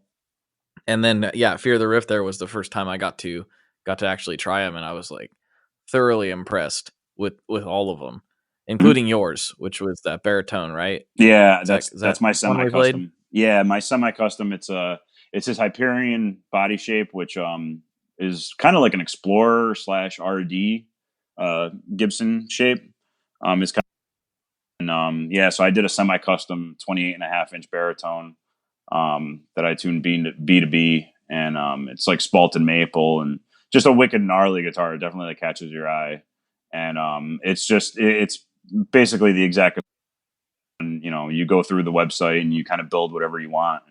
and then Fear the Riff there was the first time I got to actually try him, and I was like thoroughly impressed with all of them, including yours, which was that baritone, right? Yeah, that's my semi-custom. Yeah, my semi-custom. It's his Hyperion body shape, which is kind of like an Explorer / RD Gibson shape. It's kind of, And so I did a semi-custom 28.5-inch baritone that I tuned B to B, and it's like spalted maple and just a wicked gnarly guitar. It definitely like catches your eye, and it's basically the exact. You go through the website and you kind of build whatever you want,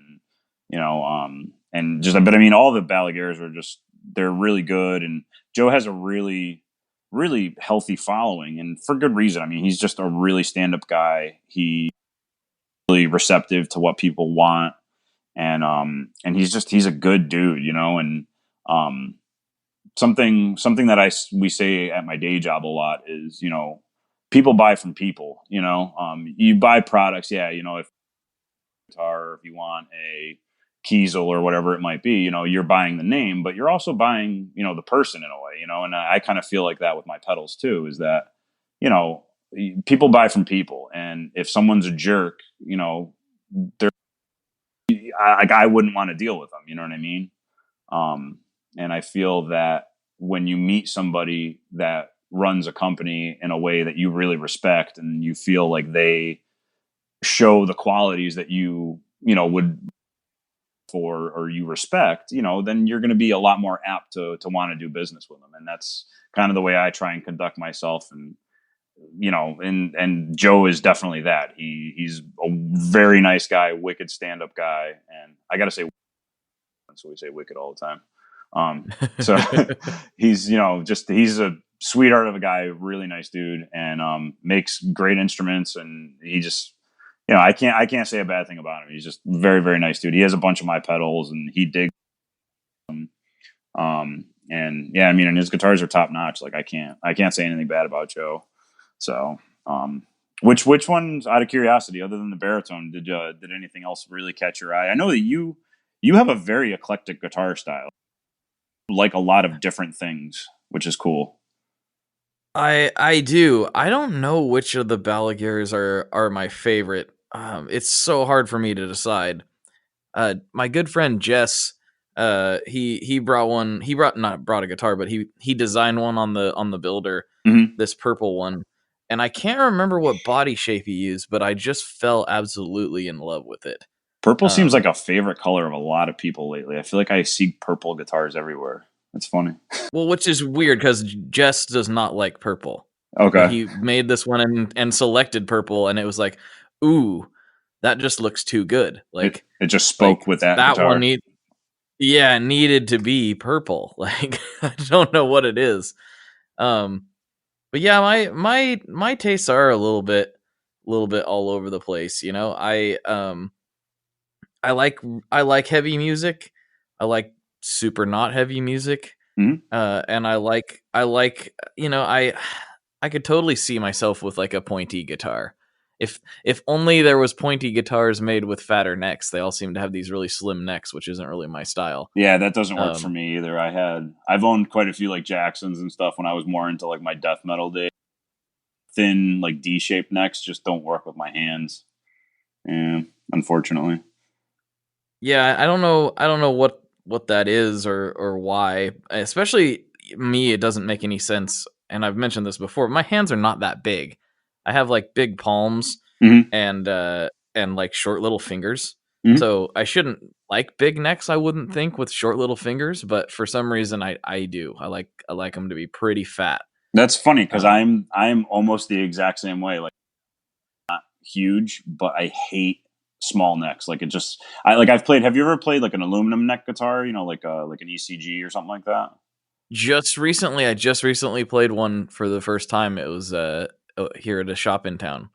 but I mean, all the Balaguers they're really good, and Joe has a really, really healthy following, and for good reason. I mean, he's just a really stand-up guy. He's really receptive to what people want, and he's a good dude, and something that we say at my day job a lot is, people buy from people. You buy products, if guitar, if you want a Kiesel or whatever it might be, you're buying the name, but you're also buying, the person in a way, and I kind of feel like that with my pedals too, is that, people buy from people. And if someone's a jerk, I wouldn't want to deal with them. You know what I mean? And I feel that when you meet somebody that runs a company in a way that you really respect, and you feel like they show the qualities that you would for, or you respect, then you're going to be a lot more apt to want to do business with them. And that's kind of the way I try and conduct myself. And and Joe is definitely that. He's a very nice guy, wicked stand-up guy, and I gotta say, so we say wicked all the time. So he's he's a sweetheart of a guy, really nice dude, and makes great instruments, and he just I can't say a bad thing about him. He's just very, very nice dude. He has a bunch of my pedals, and he digs them. And I mean, and his guitars are top notch. Like I can't say anything bad about Joe. So, which ones, out of curiosity, other than the baritone, did anything else really catch your eye? I know that you have a very eclectic guitar style, like a lot of different things, which is cool. I do. I don't know which of the Balaguers are my favorite. It's so hard for me to decide. My good friend Jess, he not brought a guitar, but he designed one on the builder, this purple one. And I can't remember what body shape he used, but I just fell absolutely in love with it. Purple seems like a favorite color of a lot of people lately. I feel like I see purple guitars everywhere. That's funny. Well, which is weird because Jess does not like purple. Okay. But he made this one and selected purple, and it was like, ooh, that just looks too good. Like it just spoke with that guitar. One needed to be purple. Like I don't know what it is. But yeah, my tastes are a little bit all over the place. I like heavy music. I like super not heavy music. And I like I could totally see myself with like a pointy guitar. If only there was pointy guitars made with fatter necks. They all seem to have these really slim necks, which isn't really my style. Yeah, that doesn't work for me either. I've owned quite a few like Jacksons and stuff when I was more into like my death metal days. Thin, like D-shaped necks just don't work with my hands. Yeah, unfortunately. Yeah, I don't know what that is or why. Especially me, it doesn't make any sense. And I've mentioned this before. My hands are not that big. I have like big palms and like short little fingers. So I shouldn't like big necks, I wouldn't think, with short little fingers, but for some reason I do. I like them to be pretty fat. That's funny because I'm almost the exact same way. Like not huge, but I hate small necks. Like I've played. Have you ever played like an aluminum neck guitar? Like an ECG or something like that? I just recently played one for the first time. It was here at a shop in town.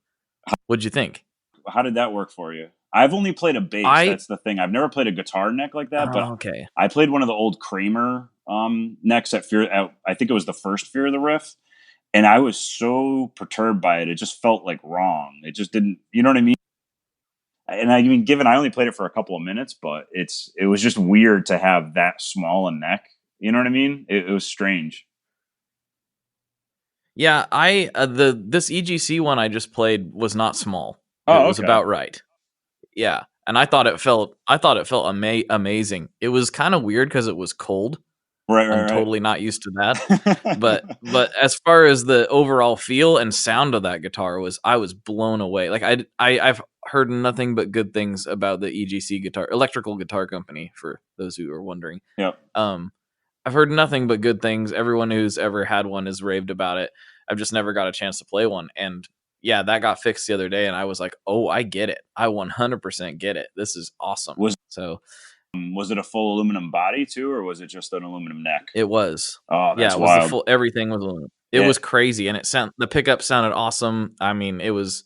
What'd you think? How did that work for you? I've only played a bass. That's the thing. I've never played a guitar neck like that. But okay. I played one of the old Kramer necks at I think it was the first Fear of the Riff, and I was so perturbed by it. It just felt like wrong. It just didn't. You know what I mean? And I mean, given I only played it for a couple of minutes, but it was just weird to have that small a neck. You know what I mean? It was strange. Yeah, this EGC one I just played was not small. Oh, it was about right. Yeah, and I thought it felt amazing. It was kind of weird because it was cold. I'm totally not used to that. But as far as the overall feel and sound of that guitar I was blown away. Like I've heard nothing but good things about the EGC guitar, electrical guitar company, for those who are wondering. Yep. I've heard nothing but good things. Everyone who's ever had one has raved about it. I've just never got a chance to play one. And yeah, that got fixed the other day, and I was like, oh, I get it. I 100% get it. This is awesome. Was it a full aluminum body too, or was it just an aluminum neck? It was. Oh, that's it was wild. the full. Everything was aluminum. It was crazy, and the pickup sounded awesome. I mean, I was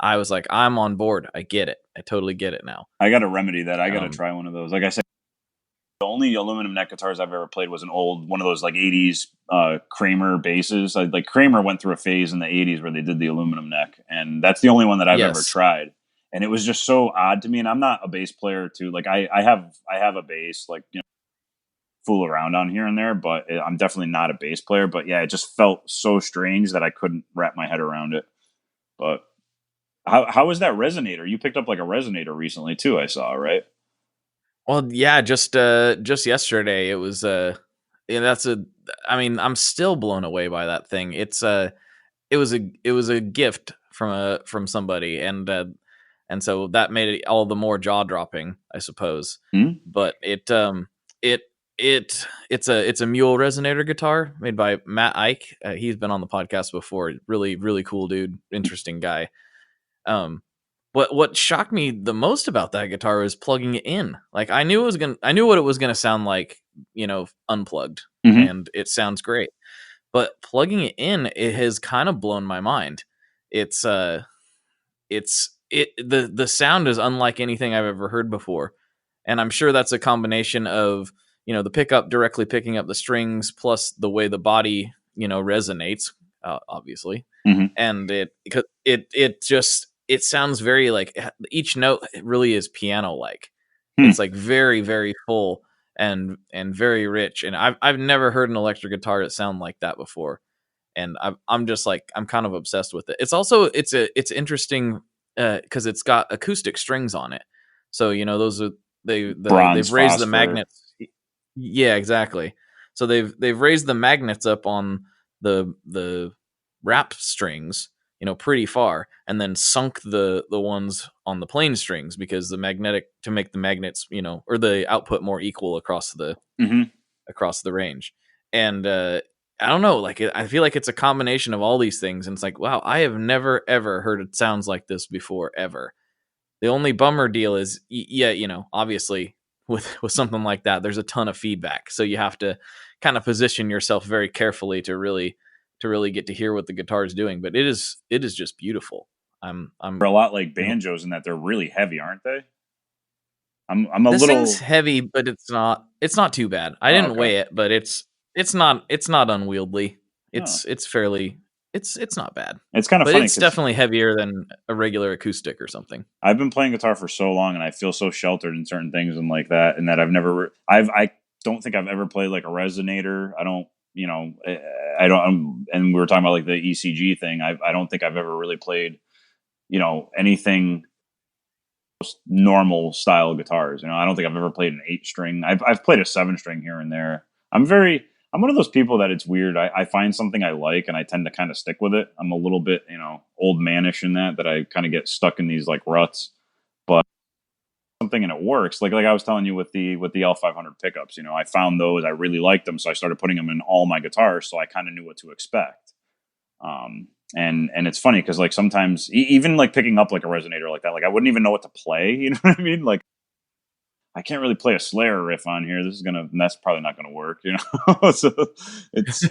like, I'm on board. I get it. I totally get it now. I got to remedy that. I got to try one of those. Like I said, the only aluminum neck guitars I've ever played was one of those like 80s Kramer basses. Like Kramer went through a phase in the 80s where they did the aluminum neck, and that's the only one that I've ever tried. And it was just so odd to me. And I'm not a bass player too. Like I have a bass, like, you know, fool around on here and there, but I'm definitely not a bass player. But yeah, it just felt so strange that I couldn't wrap my head around it. But how was that resonator? You picked up like a resonator recently too, I saw, right? Well, yeah, just yesterday. It was I mean, I'm still blown away by that thing. It was a gift from somebody, and so that made it all the more jaw dropping, I suppose. Mm-hmm. But it's a mule resonator guitar made by Matt Ike. He's been on the podcast before. Really, really cool dude, interesting guy. What shocked me the most about that guitar was plugging it in. Like I knew what it was gonna sound like, you know, unplugged, and it sounds great. But plugging it in, it has kind of blown my mind. The sound is unlike anything I've ever heard before, and I'm sure that's a combination of, you know, the pickup directly picking up the strings plus the way the body, you know, resonates, obviously, and it sounds very like each note really is piano like. It's like very, very full and very rich, and I've never heard an electric guitar that sound like that before, and I'm just like, I'm kind of obsessed with it. It's also it's interesting because it's got acoustic strings on it, so you know those are they've raised the magnets. Yeah, exactly. So they've raised the magnets up on the wrap strings, you know, pretty far, and then sunk the ones on the plain strings because to make the magnets, you know, or the output more equal across the range. And I don't know, like I feel like it's a combination of all these things, and it's like, wow, I have never ever heard it sounds like this before ever. The only bummer deal is, yeah, you know, obviously with something like that, there's a ton of feedback, so you have to kind of position yourself very carefully to really get to hear what the guitar is doing. But it is just beautiful. I'm a lot like banjos in that they're really heavy, aren't they? I'm a this little thing's heavy, but it's not too bad. I didn't weigh it, but it's not unwieldy. It's not bad. It's kind of but funny. It's definitely heavier than a regular acoustic or something. I've been playing guitar for so long, and I feel so sheltered in certain things and like that, and that I don't think I've ever played like a resonator. I don't, you know, and we were talking about like the ECG thing. I don't think I've ever really played, you know, anything normal style guitars. You know, I don't think I've ever played an 8-string. I've played a 7-string here and there. I'm one of those people that it's weird. I find something I like and I tend to kind of stick with it. I'm a little bit, you know, old manish in that I kind of get stuck in these like ruts, but something and it works. Like I was telling you with the L500 pickups, you know, I found those, I really liked them. So I started putting them in all my guitars. So I kind of knew what to expect. And it's funny because like sometimes even like picking up like a resonator like that, like I wouldn't even know what to play. You know what I mean? Like I can't really play a Slayer riff on here. That's probably not gonna work. You know, so it's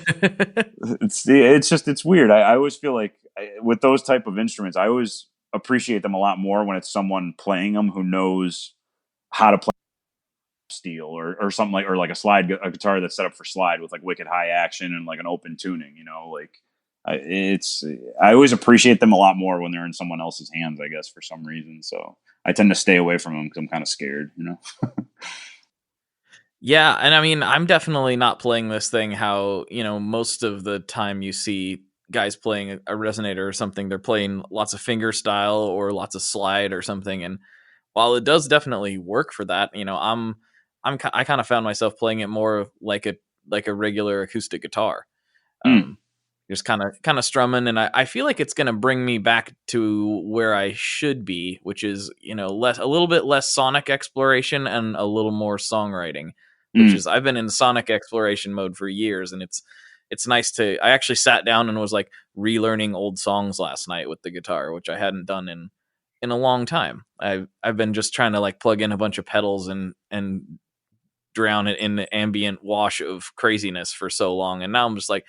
weird. I always feel like with those type of instruments, I always appreciate them a lot more when it's someone playing them who knows how to play steel or something like, or like a guitar that's set up for slide with like wicked high action and like an open tuning. You know, like. I always appreciate them a lot more when they're in someone else's hands, I guess, for some reason. So I tend to stay away from them because I'm kind of scared, you know? Yeah. And I mean, I'm definitely not playing this thing how, you know, most of the time you see guys playing a resonator or something, they're playing lots of finger style or lots of slide or something. And while it does definitely work for that, you know, I kind of found myself playing it more like like a regular acoustic guitar. Mm. Just kind of strumming, and I feel like it's going to bring me back to where I should be, which is, a little bit less sonic exploration and a little more songwriting, which is, I've been in sonic exploration mode for years, and it's nice to, I actually sat down and was like relearning old songs last night with the guitar, which I hadn't done in a long time. I've been just trying to like plug in a bunch of pedals and drown it in the ambient wash of craziness for so long, and now I'm just like,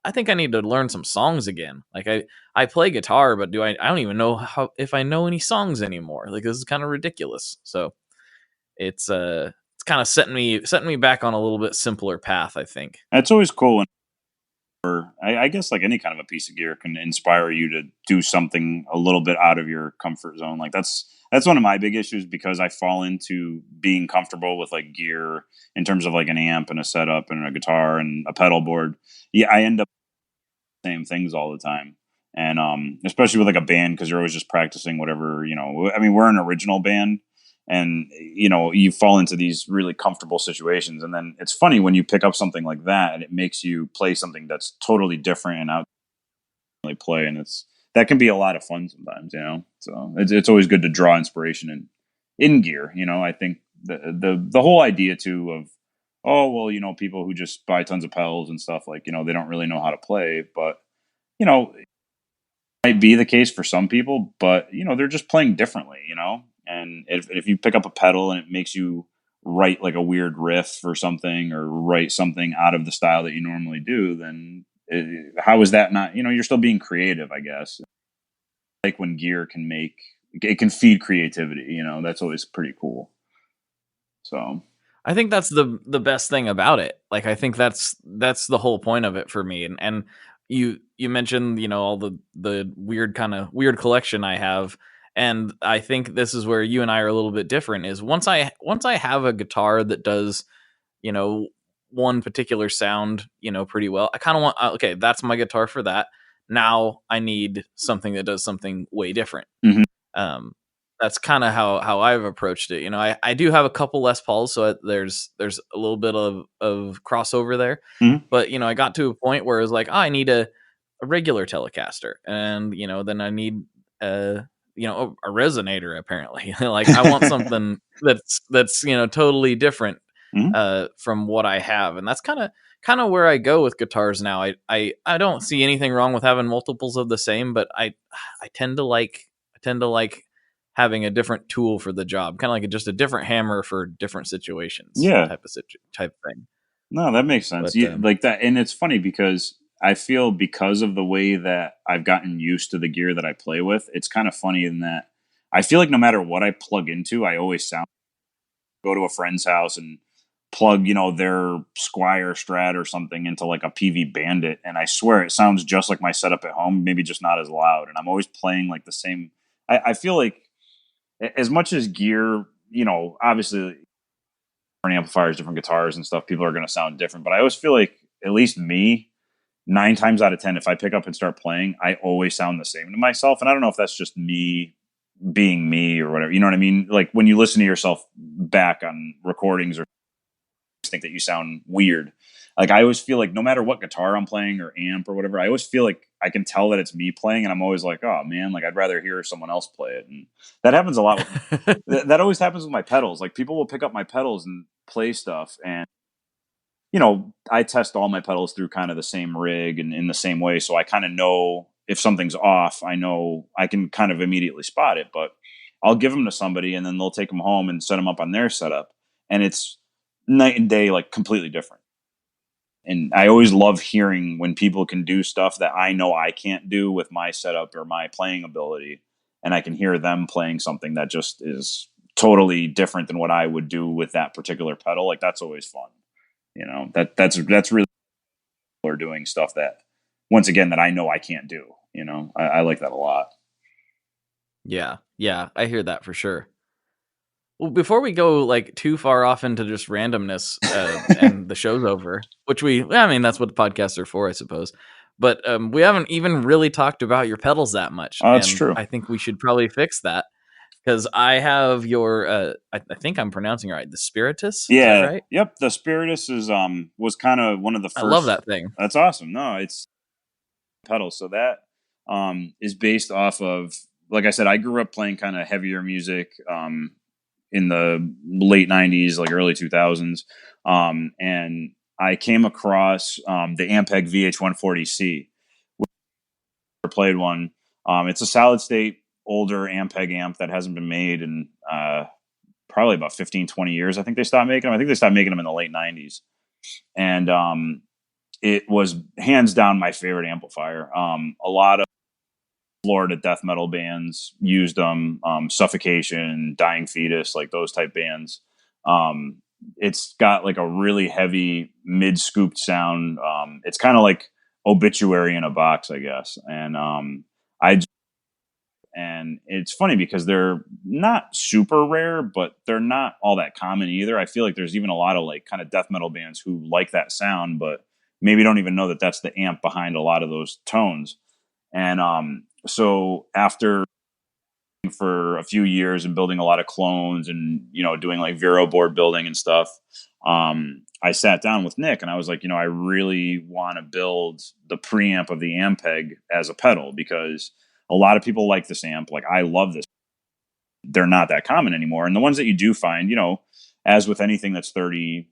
I think I need to learn some songs again. Like I play guitar, but I don't even know if I know any songs anymore. Like, this is kind of ridiculous. So it's kind of setting me back on a little bit simpler path, I think. That's always cool. I guess like any kind of a piece of gear can inspire you to do something a little bit out of your comfort zone. Like that's one of my big issues, because I fall into being comfortable with like gear in terms of like an amp and a setup and a guitar and a pedal board. Yeah, I end up same things all the time. And especially with like a band, because you're always just practicing whatever, I mean, we're an original band, and you fall into these really comfortable situations, and then it's funny when you pick up something like that and it makes you play something that's totally different and out play, and that can be a lot of fun sometimes, so it's always good to draw inspiration in gear. I think the whole idea too of, oh, well, people who just buy tons of pedals and stuff, like, they don't really know how to play. But, it might be the case for some people, but, they're just playing differently, And if you pick up a pedal and it makes you write like a weird riff or something, or write something out of the style that you normally do, then how is that not, you're still being creative, I guess. Like when gear can feed creativity, that's always pretty cool. So I think that's the best thing about it. Like, I think that's the whole point of it for me. And you mentioned, all the weird collection I have. And I think this is where you and I are a little bit different, is once I have a guitar that does, one particular sound, pretty well, I kind of want, okay, that's my guitar for that. Now I need something that does something way different. Mm-hmm. That's kind of how I've approached it. I do have a couple Les Pauls, so there's a little bit of crossover there. Mm-hmm. But, I got to a point where it was like, I need a regular Telecaster. And, then I need a resonator, apparently. Like, I want something that's totally different from what I have. And that's kind of where I go with guitars now. I don't see anything wrong with having multiples of the same, but I tend to like having a different tool for the job, kind of like just a different hammer for different situations. Yeah, type thing. No, that makes sense. But, like that, and it's funny because I feel, because of the way that I've gotten used to the gear that I play with, it's kind of funny in that I feel like no matter what I plug into, I always go to a friend's house and plug, their Squire Strat or something into like a PV Bandit, and I swear it sounds just like my setup at home, maybe just not as loud. And I'm always playing like the same. I feel like, as much as gear, obviously different amplifiers, different guitars and stuff, people are going to sound different. But I always feel like, at least me, 9 times out of 10, if I pick up and start playing, I always sound the same to myself. And I don't know if that's just me being me or whatever. You know what I mean? Like when you listen to yourself back on recordings, or think that you sound weird. Like I always feel like no matter what guitar I'm playing or amp or whatever, I always feel like I can tell that it's me playing, and I'm always like, oh man, like I'd rather hear someone else play it. And that happens a lot with that always happens with my pedals. Like people will pick up my pedals and play stuff, and I test all my pedals through kind of the same rig and in the same way, so I kind of know if something's off. I know I can kind of immediately spot it. But I'll give them to somebody, and then they'll take them home and set them up on their setup, and it's night and day, like completely different. And I always love hearing when people can do stuff that I know I can't do with my setup or my playing ability, and I can hear them playing something that just is totally different than what I would do with that particular pedal. Like that's always fun. That's really cool, are doing stuff that, once again, that I know I can't do. I like that a lot. Yeah, I hear that for sure. Well, before we go like too far off into just randomness and the show's over, which that's what the podcasts are for, I suppose. But we haven't even really talked about your pedals that much. Oh, that's true. I think we should probably fix that, Because I have your, I think I'm pronouncing it right, the Spiritus. Yeah. Is that right? Yep. The Spiritus is was kind of one of the first. I love that thing. That's awesome. No, it's pedal. So that is based off of, like I said, I grew up playing kind of heavier music in the late 90s, like early 2000s. And I came across the Ampeg VH140C. Played one. It's a solid state older Ampeg amp that hasn't been made in probably about 15, 20 years. I think they stopped making them. I think they stopped making them in the late 90s. And it was hands down my favorite amplifier. A lot of Florida death metal bands used them, Suffocation, Dying Fetus, like those type bands. It's got like a really heavy mid-scooped sound. It's kind of like Obituary in a box, I guess. And it's funny because they're not super rare, but they're not all that common either. I feel like there's even a lot of like kind of death metal bands who like that sound, but maybe don't even know that that's the amp behind a lot of those tones. And so after for a few years and building a lot of clones and, doing like Vero board building and stuff, I sat down with Nick and I was like, I really want to build the preamp of the Ampeg as a pedal because a lot of people like this amp. Like, I love this. They're not that common anymore. And the ones that you do find, as with anything that's 30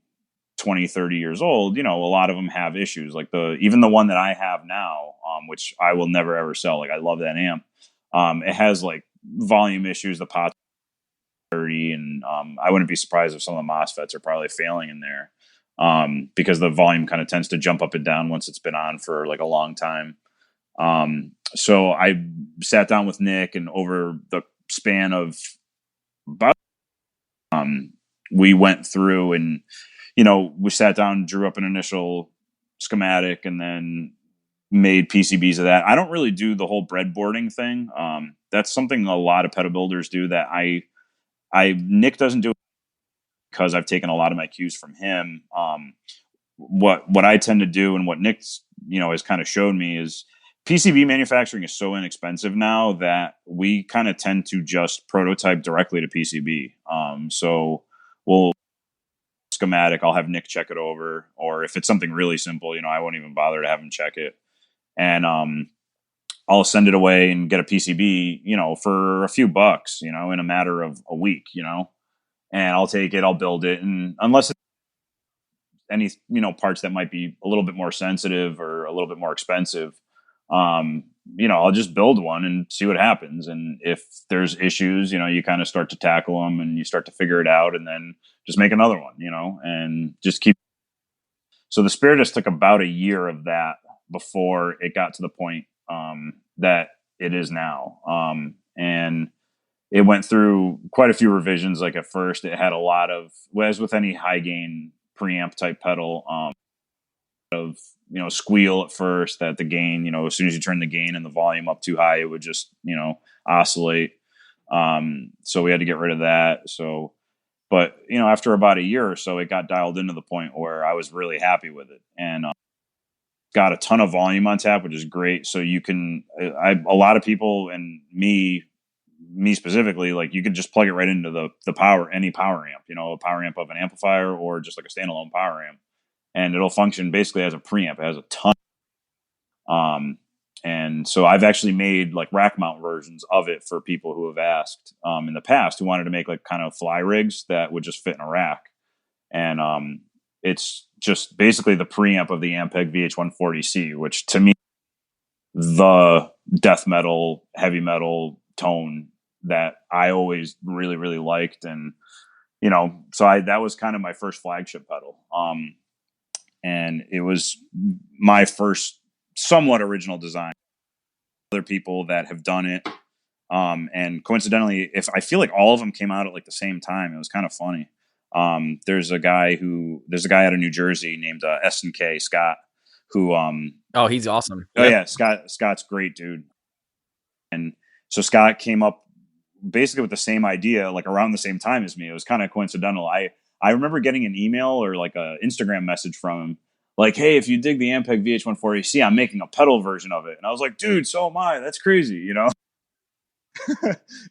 years old, a lot of them have issues. Like even the one that I have now, which I will never ever sell. Like, I love that amp. It has like volume issues. The pot's dirty, and I wouldn't be surprised if some of the MOSFETs are probably failing in there because the volume kind of tends to jump up and down once it's been on for like a long time. So I sat down with Nick, and over the span of about, we went through and, we sat down, drew up an initial schematic, and then made PCBs of that. I don't really do the whole breadboarding thing. That's something a lot of pedal builders do that Nick doesn't do because I've taken a lot of my cues from him. What I tend to do and what Nick's, has kind of showed me is PCB manufacturing is so inexpensive now that we kind of tend to just prototype directly to PCB. So we'll schematic, I'll have Nick check it over, or if it's something really simple, I won't even bother to have him check it. And I'll send it away and get a PCB, for a few bucks, in a matter of a week, and I'll take it, I'll build it. And unless it's any, parts that might be a little bit more sensitive or a little bit more expensive, I'll just build one and see what happens. And if there's issues, you kind of start to tackle them and you start to figure it out, and then just make another one, and just keep. So the Spiritus took about a year of that before it got to the point that it is now. And it went through quite a few revisions. Like at first it had a lot of, as with any high gain preamp type pedal, of squeal at first, that the gain, as soon as you turn the gain and the volume up too high, it would just oscillate. So we had to get rid of that. So, but after about a year or so, it got dialed into the point where I was really happy with it, and got a ton of volume on tap, which is great. So you can, a lot of people, and me specifically, like, you could just plug it right into the power, any power amp, a power amp of an amplifier, or just like a standalone power amp, and it'll function basically as a preamp. It has a ton. And so I've actually made like rack mount versions of it for people who have asked in the past, who wanted to make like kind of fly rigs that would just fit in a rack. And it's just basically the preamp of the Ampeg VH140C, which to me, the death metal, heavy metal tone that I always really, really liked. And, so that was kind of my first flagship pedal. And it was my first somewhat original design. Other people that have done it. And coincidentally, I feel like all of them came out at like the same time. It was kind of funny. There's a guy out of New Jersey named S&K Scott, who oh, he's awesome. Oh yeah, Scott's great, dude. And so Scott came up basically with the same idea, like around the same time as me. It was kind of coincidental. I remember getting an email or like a Instagram message from him, like, "Hey, if you dig the Ampeg VH140C, I'm making a pedal version of it." And I was like, "Dude, so am I. That's crazy,"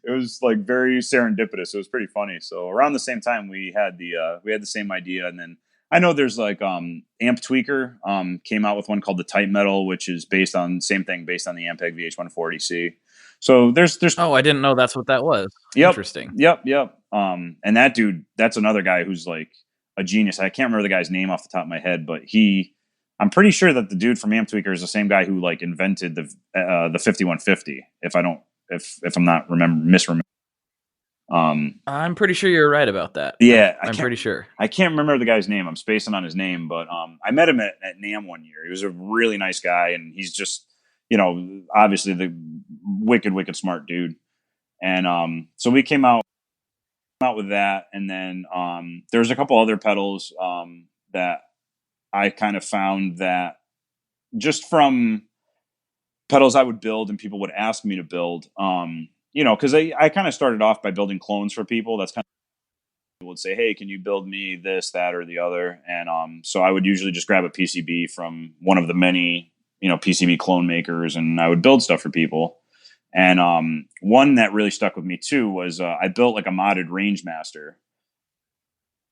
it was like very serendipitous. It was pretty funny. So around the same time, we had the same idea, and then I know there's like Amp Tweaker came out with one called the Type Metal, which is based on the Ampeg VH140C. So there's Oh, I didn't know that's what that was. Yep, Interesting. Yep. And that dude, that's another guy who's like a genius. I can't remember the guy's name off the top of my head, but I'm pretty sure that the dude from Amp Tweaker is the same guy who like invented the 5150. If I'm not misremembering. I'm pretty sure you're right about that. Yeah, I'm pretty sure. I can't remember the guy's name. I'm spacing on his name, but I met him at NAMM one year. He was a really nice guy, and he's just, obviously the wicked smart dude. And so we came out with that, and then there's a couple other pedals that I kind of found that just from pedals I would build and people would ask me to build, because I kind of started off by building clones for people. That's kind of people would say, hey, can you build me this, that, or the other? And so I would usually just grab a PCB from one of the many, PCB clone makers, and I would build stuff for people. And one that really stuck with me too was I built like a modded Rangemaster.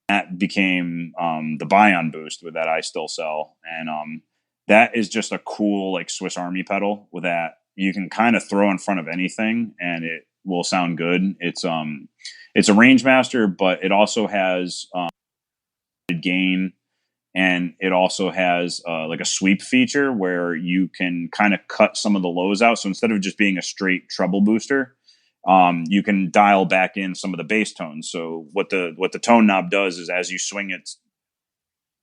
That became the Bion Boost with that I still sell. And that is just a cool like Swiss Army pedal with that you can kind of throw in front of anything and it will sound good. It's a Rangemaster, but it also has gain, and it also has like a sweep feature where you can kind of cut some of the lows out. So instead of just being a straight treble booster, you can dial back in some of the bass tones. So what the tone knob does is as you swing it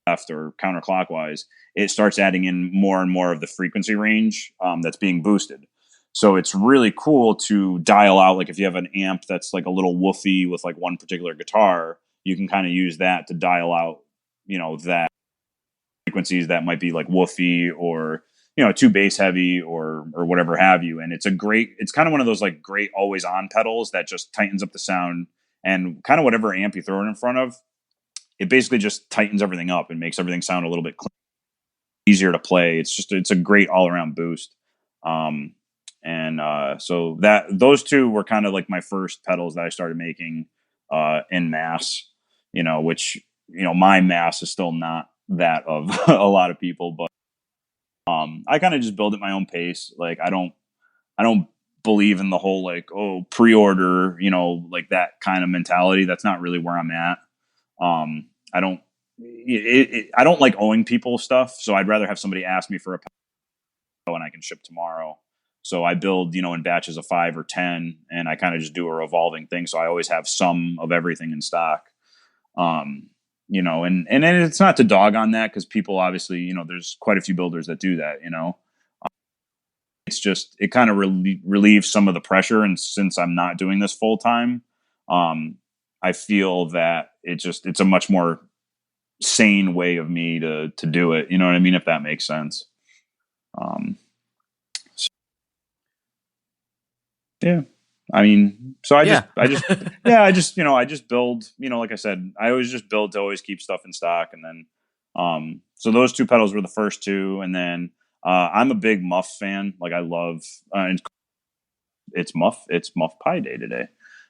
left or counterclockwise, it starts adding in more and more of the frequency range that's being boosted. So it's really cool to dial out, like if you have an amp that's like a little woofy with like one particular guitar, you can kind of use that to dial out, that frequencies that might be like woofy or, too bass heavy or whatever have you. And it's kind of one of those like great always on pedals that just tightens up the sound, and kind of whatever amp you throw it in front of, it basically just tightens everything up and makes everything sound a little bit easier to play. It's a great all around boost. So those two were kind of like my first pedals that I started making in mass, which, my mass is still not that of a lot of people, but I kind of just build at my own pace. Like I don't believe in the whole like, oh, pre-order, like that kind of mentality. That's not really where I'm at. I don't like owing people stuff. So I'd rather have somebody ask me for a pedal and I can ship tomorrow. So I build, in batches of 5 or 10, and I kind of just do a revolving thing. So I always have some of everything in stock. And it's not to dog on that, because people obviously, there's quite a few builders that do that, it's just, it kind of relieves some of the pressure. And since I'm not doing this full time, I feel that it's a much more sane way of me to do it. You know what I mean? If that makes sense. Yeah. I mean, so I just build, like I said, I always just build to always keep stuff in stock. And then, so those two pedals were the first two. And then, I'm a big Muff fan. Like I love, it's Muff Pie Day today.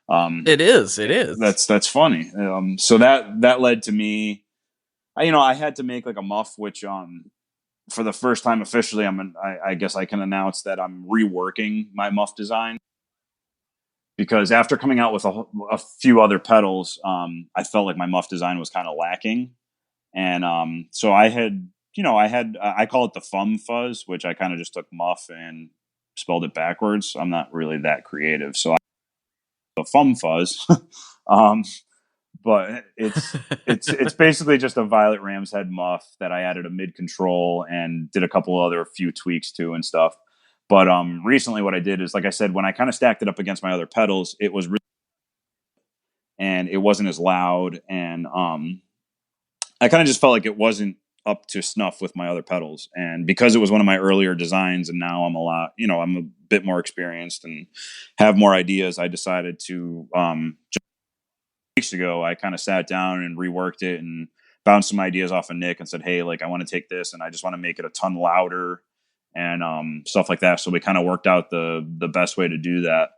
It is. That's funny. So that led to me, I had to make like a Muff, which, for the first time officially, I guess I can announce that I'm reworking my Muff design. Because after coming out with a few other pedals, I felt like my Muff design was kind of lacking. And so I call it the Fum Fuzz, which I kind of just took Muff and spelled it backwards. I'm not really that creative. So the Fum Fuzz. But it's basically just a Violet Ram's Head Muff that I added a mid control and did a couple other few tweaks to and stuff. But recently what I did is, like I said, when I kind of stacked it up against my other pedals, it was really, and it wasn't as loud. And I kind of just felt like it wasn't up to snuff with my other pedals. And because it was one of my earlier designs, and now I'm I'm a bit more experienced and have more ideas, I decided to, just weeks ago, I kind of sat down and reworked it and bounced some ideas off of Nick and said, hey, like I want to take this and I just want to make it a ton louder and stuff like that. So we kind of worked out the best way to do that.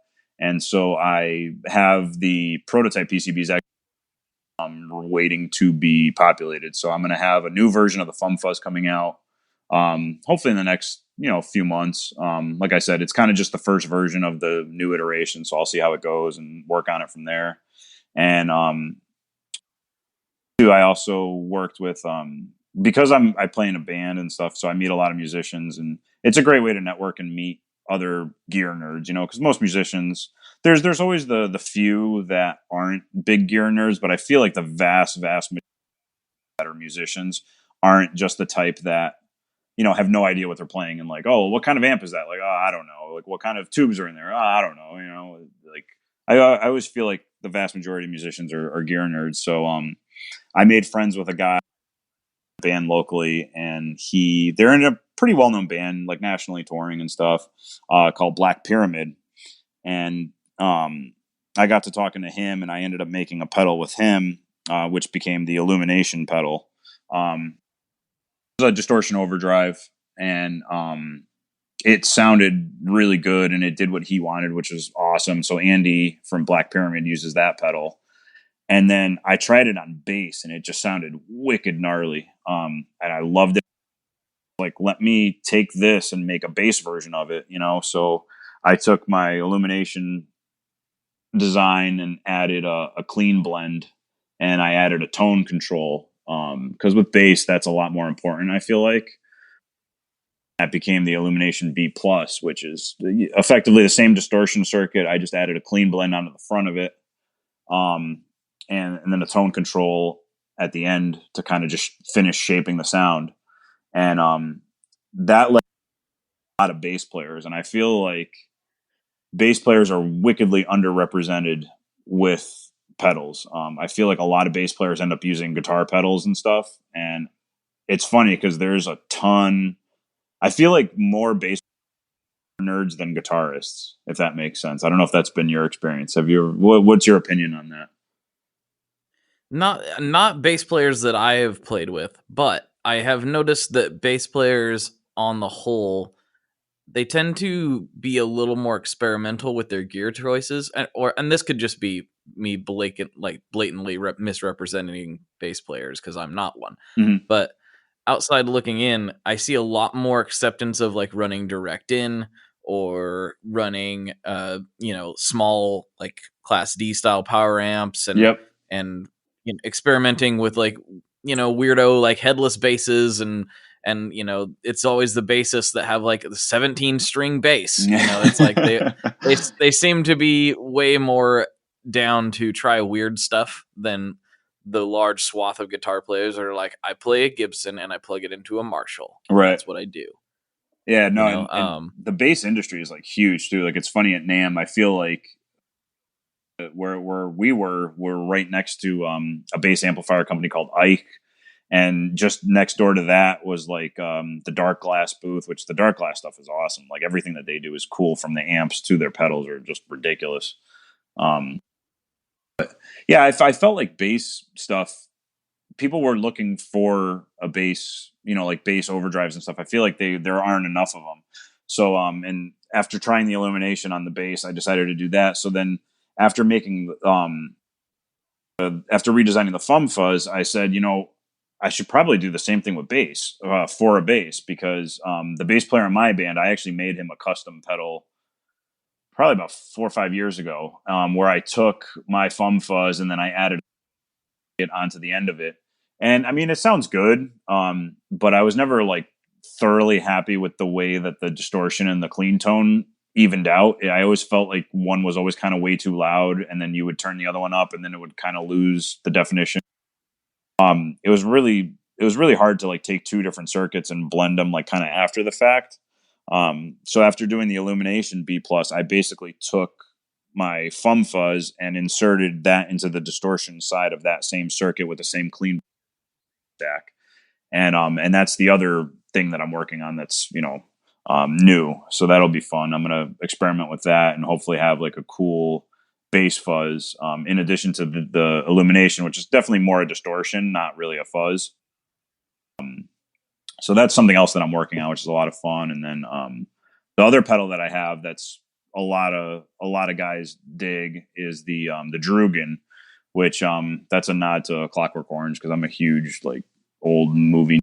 And so I have the prototype PCBs waiting to be populated. So I'm going to have a new version of the Fum Fuzz coming out, hopefully in the next few months. Like I said, it's kind of just the first version of the new iteration, so I'll see how it goes and work on it from there. And I also worked with because I play in a band and stuff, so I meet a lot of musicians, and it's a great way to network and meet other gear nerds. Because most musicians, there's always the few that aren't big gear nerds, but I feel like the vast majority that are musicians aren't just the type that have no idea what they're playing, and like, oh, what kind of amp is that? Like, oh, I don't know. Like, what kind of tubes are in there? Oh, I don't know. Like I always feel like the vast majority of musicians are gear nerds. So I made friends with a guy band locally, and they're in a pretty well known band, like nationally touring and stuff, called Black Pyramid. And I got to talking to him, and I ended up making a pedal with him, which became the Illumination pedal. It was a distortion overdrive, and it sounded really good, and it did what he wanted, which was awesome. So Andy from Black Pyramid uses that pedal. And then I tried it on bass, and it just sounded wicked gnarly. And I loved it. Like, let me take this and make a bass version of it, So I took my Illumination design and added a clean blend, and I added a tone control. Because with bass, that's a lot more important, I feel like. That became the Illumination B+, which is effectively the same distortion circuit. I just added a clean blend onto the front of it. And then a tone control at the end to kind of just finish shaping the sound. And that led a lot of bass players. And I feel like bass players are wickedly underrepresented with pedals. I feel like a lot of bass players end up using guitar pedals and stuff. And it's funny because there's a ton. I feel like more bass nerds than guitarists, if that makes sense. I don't know if that's been your experience. What's your opinion on that? Not bass players that I have played with, but I have noticed that bass players on the whole, they tend to be a little more experimental with their gear choices, and this could just be me blatantly misrepresenting bass players because I'm not one. Mm-hmm. But outside looking in, I see a lot more acceptance of like running direct in or running small like Class D style power amps and experimenting with like weirdo like headless basses and it's always the bassists that have like the 17 string bass. It's like they seem to be way more down to try weird stuff than the large swath of guitar players that are like, I play a Gibson and I plug it into a Marshall. Right. That's what I do. Yeah, no, and the bass industry is like huge too. Like, it's funny at NAMM, I feel like where we're right next to a bass amplifier company called Ike, and just next door to that was like the Dark Glass booth, which the Dark Glass stuff is awesome. Like, everything that they do is cool, from the amps to their pedals are just ridiculous. But yeah, I felt like bass stuff, people were looking for a bass, like bass overdrives and stuff. I feel like there aren't enough of them. So and after trying the Illumination on the bass, I decided to do that. So then after making after redesigning the Fum Fuzz, I said, I should probably do the same thing with bass for a bass, because the bass player in my band, I actually made him a custom pedal probably about 4 or 5 years ago, where I took my Fum Fuzz and then I added it onto the end of it. And I mean, it sounds good, but I was never like thoroughly happy with the way that the distortion and the clean tone evened out. I always felt like one was always kind of way too loud, and then you would turn the other one up and then it would kind of lose the definition. It was really hard to like take two different circuits and blend them like kind of after the fact. So after doing the Illumination B+, I basically took my Fum Fuzz and inserted that into the distortion side of that same circuit with the same clean stack. And that's the other thing that I'm working on that's, new. So that'll be fun. I'm going to experiment with that and hopefully have like a cool bass fuzz, in addition to the Illumination, which is definitely more a distortion, not really a fuzz. So that's something else that I'm working on, which is a lot of fun. And then the other pedal that I have that's a lot of guys dig is the Drugan, which that's a nod to Clockwork Orange because I'm a huge like old movie.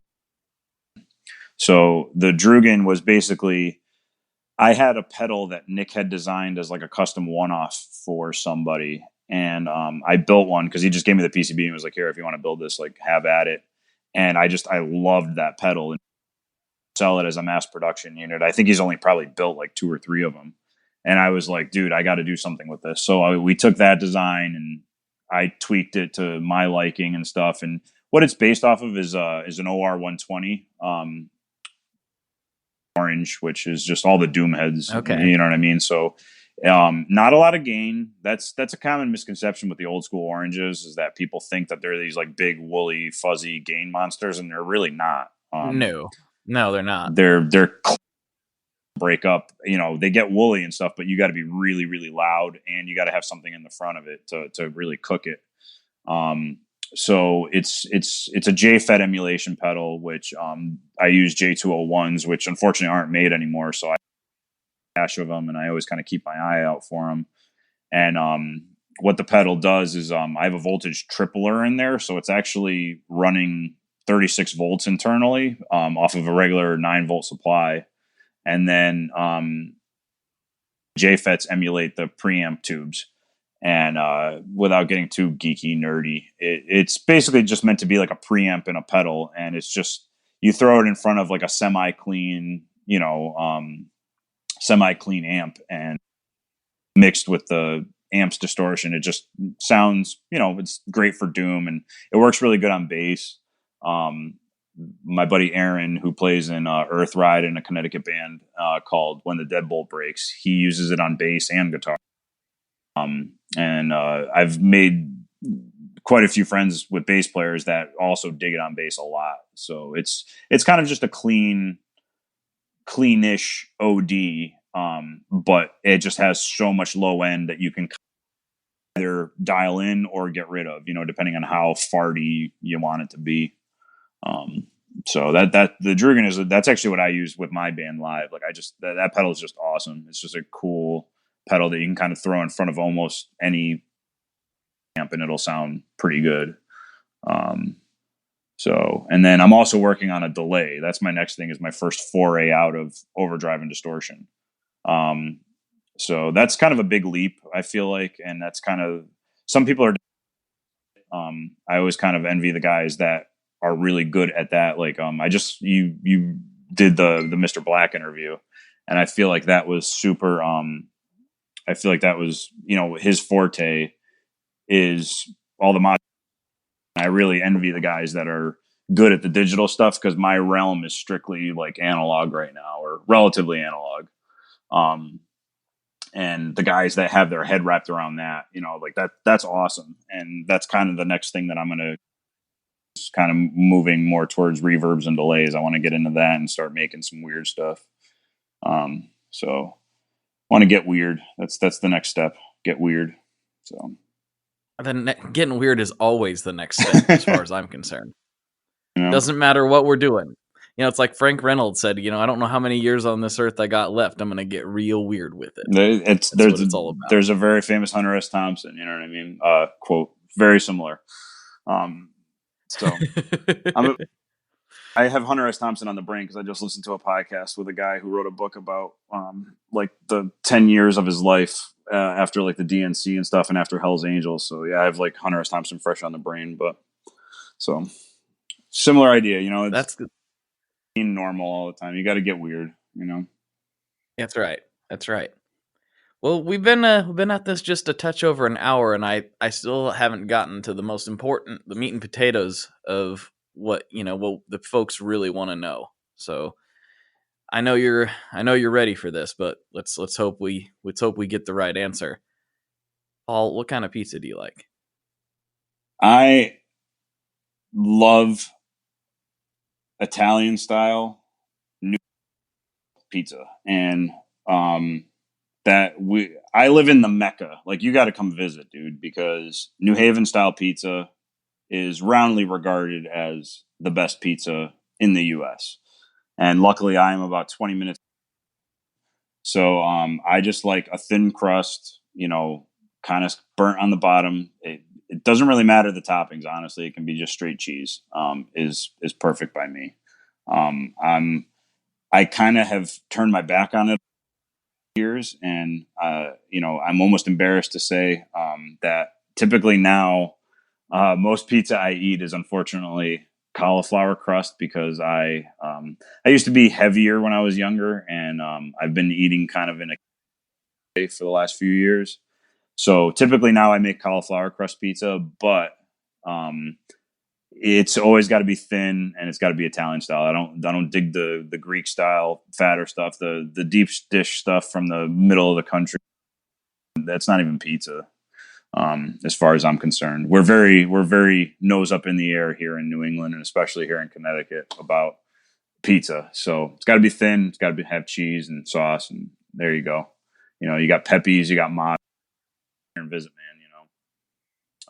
So the Drugan was basically, I had a pedal that Nick had designed as like a custom one-off for somebody, and I built one because he just gave me the PCB and was like, "Here, if you want to build this, like have at it." And I loved that pedal and sell it as a mass production unit. I think he's only probably built like 2 or 3 of them, and I was like, "Dude, I got to do something with this." So we took that design and I tweaked it to my liking and stuff. And what it's based off of is an OR 120. Orange, which is just all the doom heads. Okay. You know what I mean? So not a lot of gain. That's a common misconception with the old school oranges, is that people think that they're these like big woolly fuzzy gain monsters, and they're really not. No, they're not. They're break up, you know, they get woolly and stuff, but you got to be really, really loud, and you got to have something in the front of it to really cook it. So it's a JFET emulation pedal, which I use J201s, which unfortunately aren't made anymore. So I have a cache of them, and I always kind of keep my eye out for them. And what the pedal does is I have a voltage tripler in there, so it's actually running 36 volts internally off of a regular 9-volt supply, and then JFETs emulate the preamp tubes. And without getting too geeky, nerdy, it's basically just meant to be like a preamp and a pedal. And it's just, you throw it in front of like a semi-clean amp, and mixed with the amp's distortion, it just sounds, it's great for doom, and it works really good on bass. My buddy Aaron, who plays in Earthride in a Connecticut band called When the Deadbolt Breaks, he uses it on bass and guitar. And I've made quite a few friends with bass players that also dig it on bass a lot. So it's kind of just a cleanish OD, but it just has so much low end that you can either dial in or get rid of, depending on how farty you want it to be. So that the Drugan that's actually what I use with my band live. Like that pedal is just awesome. It's just a cool pedal that you can kind of throw in front of almost any amp and it'll sound pretty good. And then I'm also working on a delay. That's my next thing, is my first foray out of overdrive and distortion. So that's kind of a big leap, I feel like. And that's kind of, some people are, I always kind of envy the guys that are really good at that. Like, you did the Mr. Black interview, and I feel like that was super, I feel like that was, his forte is all the mod. I really envy the guys that are good at the digital stuff, because my realm is strictly like analog right now, or relatively analog. And the guys that have their head wrapped around that, like that's awesome. And that's kind of the next thing that I'm going to kind of moving more towards reverbs and delays. I want to get into that and start making some weird stuff. So want to get weird. That's the next step. Get weird. So then getting weird is always the next step, as far as I'm concerned. Doesn't matter what we're doing. It's like Frank Reynolds said, I don't know how many years on this earth I got left. I'm going to get real weird with it. That's what it's all about. There's a very famous Hunter S. Thompson, you know what I mean? Quote, very similar. So I have Hunter S. Thompson on the brain because I just listened to a podcast with a guy who wrote a book about like the 10 years of his life after like the DNC and stuff, and after Hell's Angels. So yeah, I have like Hunter S. Thompson fresh on the brain, but so similar idea, that's good. Being normal all the time. You got to get weird, That's right. Well, we've been at this just a touch over an hour, and I still haven't gotten to the most important, the meat and potatoes of what the folks really want to know. So I know you're ready for this, but let's hope we get the right answer. Paul, what kind of pizza do you like? I love Italian style New pizza, and I live in the Mecca. Like, you got to come visit, dude, because New Haven style pizza is roundly regarded as the best pizza in the U.S. And luckily, I am about 20 minutes. So I just like a thin crust, kind of burnt on the bottom. It doesn't really matter the toppings, honestly. It can be just straight cheese. Is perfect by me. I kind of have turned my back on it years, and I'm almost embarrassed to say that typically now most pizza I eat is unfortunately cauliflower crust, because I used to be heavier when I was younger, and I've been eating kind of in a for the last few years. So typically now I make cauliflower crust pizza, but um, it's always got to be thin, and it's got to be Italian style. I don't dig the Greek style fatter stuff, the deep dish stuff from the middle of the country. That's not even pizza. As far as I'm concerned, we're very nose up in the air here in New England, and especially here in Connecticut, about pizza. So it's got to be thin. It's got to have cheese and sauce, and there you go. You got Pepe's, you got Mod and Visit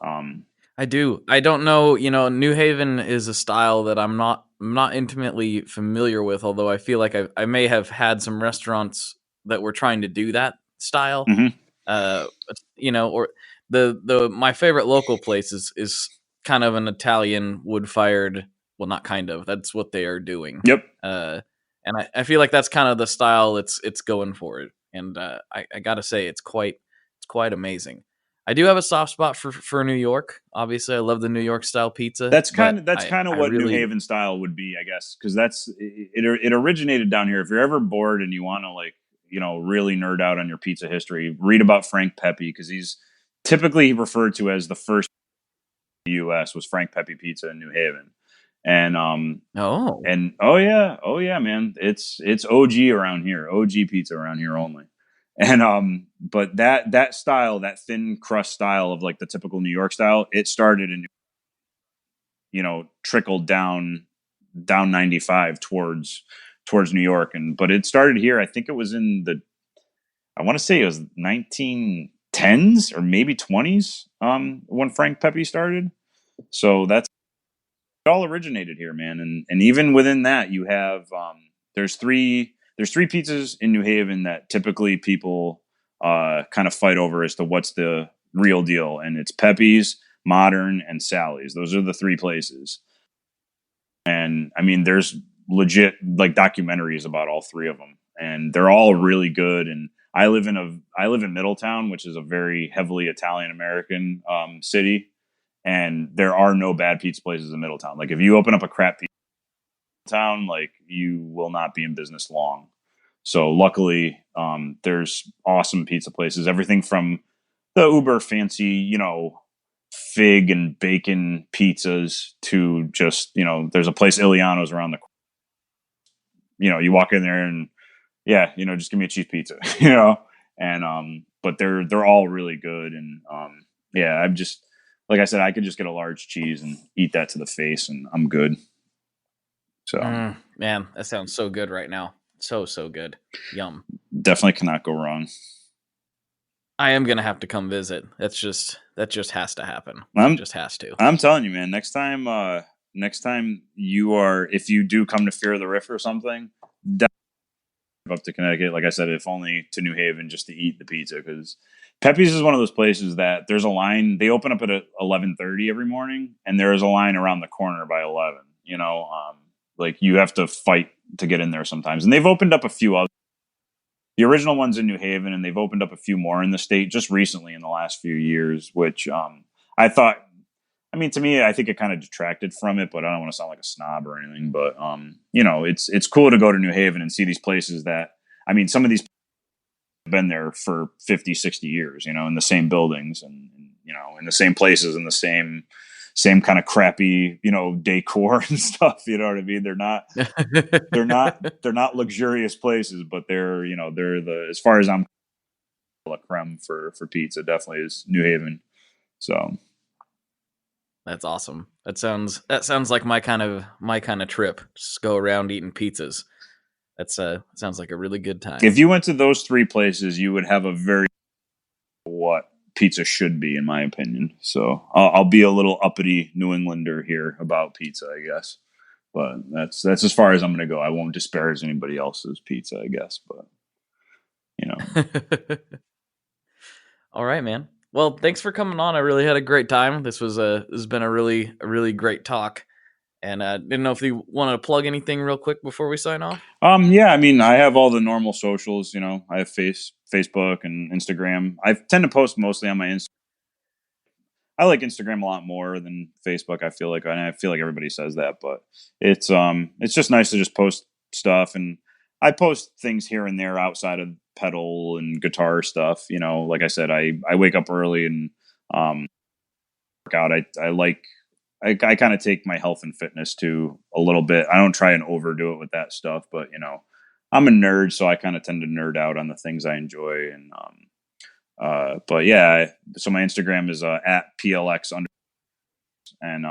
Man. I do. I don't know. New Haven is a style that I'm not intimately familiar with. Although I feel like I may have had some restaurants that were trying to do that style. Mm-hmm. Or the my favorite local place is kind of an Italian wood fired. Well, not kind of. That's what they are doing. Yep. And I feel like that's kind of the style it's going for it. And I gotta say it's quite amazing. I do have a soft spot for New York. Obviously, I love the New York style pizza. That's kind of what really, New Haven style would be, I guess, because it originated down here. If you're ever bored and you want to really nerd out on your pizza history, read about Frank Pepe, because he's typically referred to as the first in the U.S. was Frank Pepe Pizza in New Haven. And oh yeah, man, it's OG around here, OG pizza around here only. And but that style, that thin crust style of like the typical New York style, it started in, trickled down 95 towards New York, but it started here. I think it was I want to say it was 1910s or maybe 20s when Frank Pepe started. So that's all originated here, man. And even within that, you have there's three pizzas in New Haven that typically people kind of fight over as to what's the real deal, and it's Pepe's, Modern, and Sally's. Those are the three places. And I mean, there's legit like documentaries about all three of them, and they're all really good. And I live in Middletown, which is a very heavily Italian American city. And there are no bad pizza places in Middletown. Like if you open up a crap pizza town, like you will not be in business long. So luckily, there's awesome pizza places. Everything from the uber fancy, fig and bacon pizzas to just, there's a place Iliano's around you walk in there and yeah, just give me a cheese pizza, and but they're all really good. And yeah, I'm just, like I said, I could just get a large cheese and eat that to the face, and I'm good. So, man, that sounds so good right now. So good. Yum. Definitely cannot go wrong. I am gonna have to come visit. That just has to happen. Just has to. I'm telling you, man. Next time if you do come to Fear of the Riff or something, up to Connecticut, like I said, if only to New Haven just to eat the pizza, because Pepe's is one of those places that there's a line. They open up at 11:30 every morning, and there is a line around the corner by 11. Like you have to fight to get in there sometimes. And they've opened up a few other. The original one's in New Haven, and they've opened up a few more in the state just recently in the last few years, which I thought. I mean, to me, I think it kind of detracted from it, but I don't want to sound like a snob or anything. But it's cool to go to New Haven and see these places that, I mean, some of these have been there for 50, 60 years, in the same buildings and in the same places, in the same kind of crappy, decor and stuff. You know what I mean? They're not luxurious places, but they're as far as I'm la creme for pizza, definitely is New Haven. So. That's awesome. That sounds like my kind of trip. Just go around eating pizzas. That's sounds like a really good time. If you went to those three places, you would have a very what pizza should be, in my opinion. So I'll be a little uppity New Englander here about pizza, I guess. But that's as far as I'm going to go. I won't disparage anybody else's pizza, I guess. But All right, man. Well, thanks for coming on. I really had a great time. This has been a really great talk. And didn't know if you wanted to plug anything real quick before we sign off. Yeah, I mean, I have all the normal socials. I have Facebook and Instagram. I tend to post mostly on my Instagram. I like Instagram a lot more than Facebook. I feel like everybody says that, but it's just nice to just post stuff, and I post things here and there outside of pedal and guitar stuff. Like I said, I wake up early and work out. I kind of take my health and fitness to a little bit. I don't try and overdo it with that stuff, but I'm a nerd, so I kind of tend to nerd out on the things I enjoy. And but yeah, so my Instagram is at PLX and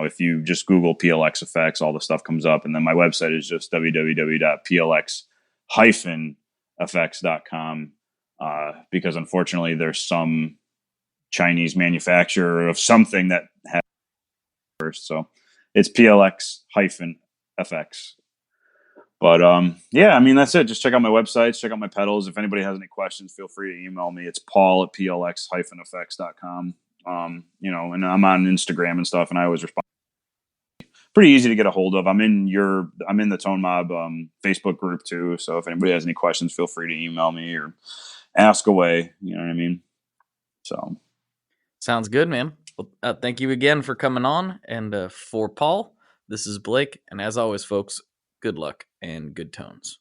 if you just Google PLX FX, all the stuff comes up, and then my website is just www.plx-fx.com because unfortunately there's some Chinese manufacturer of something that has first, so it's PLX-FX. But yeah, I mean, that's it. Just check out my websites, check out my pedals. If anybody has any questions, feel free to email me. It's paul@plx-fx.com. And I'm on Instagram and stuff, and I always respond. Pretty easy to get a hold of. I'm in the Tone Mob Facebook group too. So if anybody has any questions, feel free to email me or ask away. You know what I mean? So sounds good, man. Well, thank you again for coming on. And for Paul, this is Blake. And as always, folks, good luck and good tones.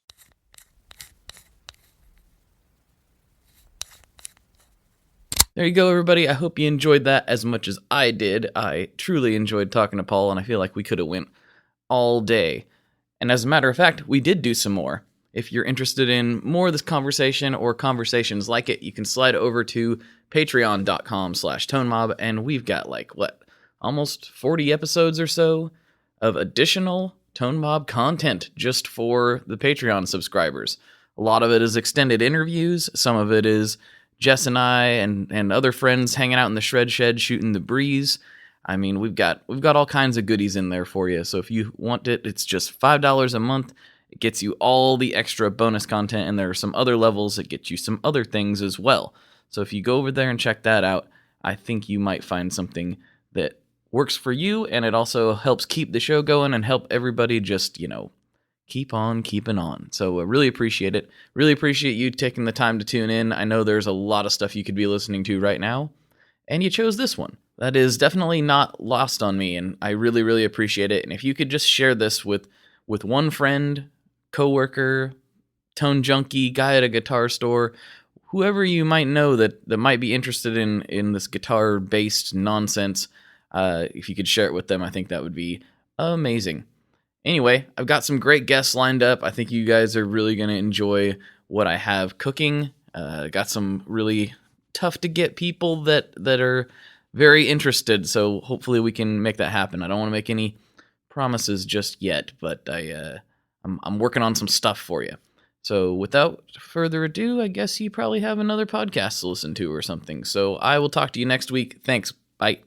There you go, everybody. I hope you enjoyed that as much as I did. I truly enjoyed talking to Paul, and I feel like we could have went all day. And as a matter of fact, we did do some more. If you're interested in more of this conversation or conversations like it, you can slide over to patreon.com/tonemob, and we've got almost 40 episodes or so of additional Tone Mob content just for the Patreon subscribers. A lot of it is extended interviews. Some of it is Jess and I and other friends hanging out in the shred shed shooting the breeze. I mean, we've got all kinds of goodies in there for you. So if you want it, it's just $5 a month. It gets you all the extra bonus content, and there are some other levels that get you some other things as well. So if you go over there and check that out, I think you might find something that works for you, and it also helps keep the show going and help everybody just, keep on keeping on. So I really appreciate it. Really appreciate you taking the time to tune in. I know there's a lot of stuff you could be listening to right now, and you chose this one. That is definitely not lost on me, and I really, really appreciate it. And if you could just share this with one friend, coworker, tone junkie, guy at a guitar store, whoever you might know that might be interested in this guitar-based nonsense, if you could share it with them, I think that would be amazing. Anyway, I've got some great guests lined up. I think you guys are really going to enjoy what I have cooking. Got some really tough-to-get people that are very interested, so hopefully we can make that happen. I don't want to make any promises just yet, but I'm working on some stuff for you. So without further ado, I guess you probably have another podcast to listen to or something. So I will talk to you next week. Thanks. Bye.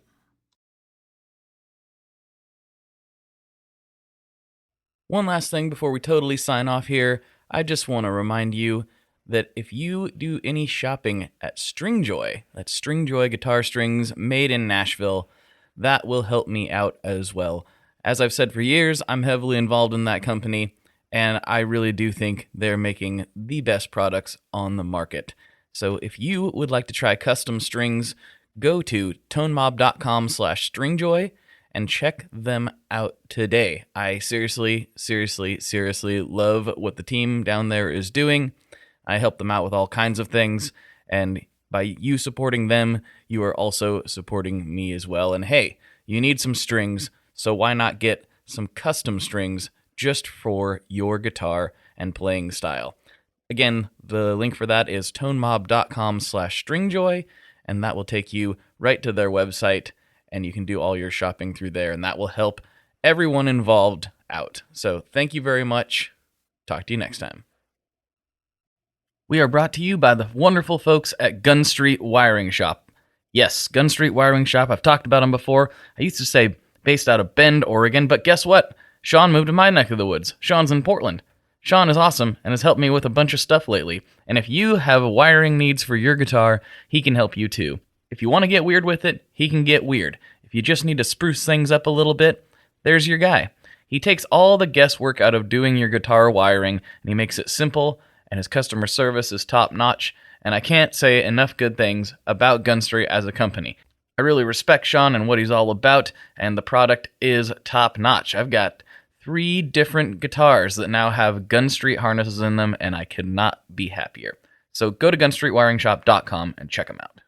One last thing before we totally sign off here. I just want to remind you that if you do any shopping at Stringjoy, that's Stringjoy guitar strings made in Nashville, that will help me out as well. As I've said for years, I'm heavily involved in that company, and I really do think they're making the best products on the market. So if you would like to try custom strings, go to tonemob.com/stringjoy and check them out today. I seriously love what the team down there is doing. I help them out with all kinds of things, and by you supporting them, you are also supporting me as well. And hey, you need some strings, so why not get some custom strings just for your guitar and playing style? Again, the link for that is tonemob.com/stringjoy, and that will take you right to their website, and you can do all your shopping through there, and that will help everyone involved out. So thank you very much. Talk to you next time. We are brought to you by the wonderful folks at Gun Street Wiring Shop. Yes, Gun Street Wiring Shop. I've talked about them before. I used to say based out of Bend, Oregon, but guess what? Sean moved to my neck of the woods. Sean's in Portland. Sean is awesome and has helped me with a bunch of stuff lately, and if you have wiring needs for your guitar, he can help you too. If you want to get weird with it, he can get weird. If you just need to spruce things up a little bit, there's your guy. He takes all the guesswork out of doing your guitar wiring, and he makes it simple, and his customer service is top-notch, and I can't say enough good things about Gunstreet as a company. I really respect Sean and what he's all about, and the product is top-notch. I've got 3 different guitars that now have Gunstreet harnesses in them, and I could not be happier. So go to gunstreetwiringshop.com and check them out.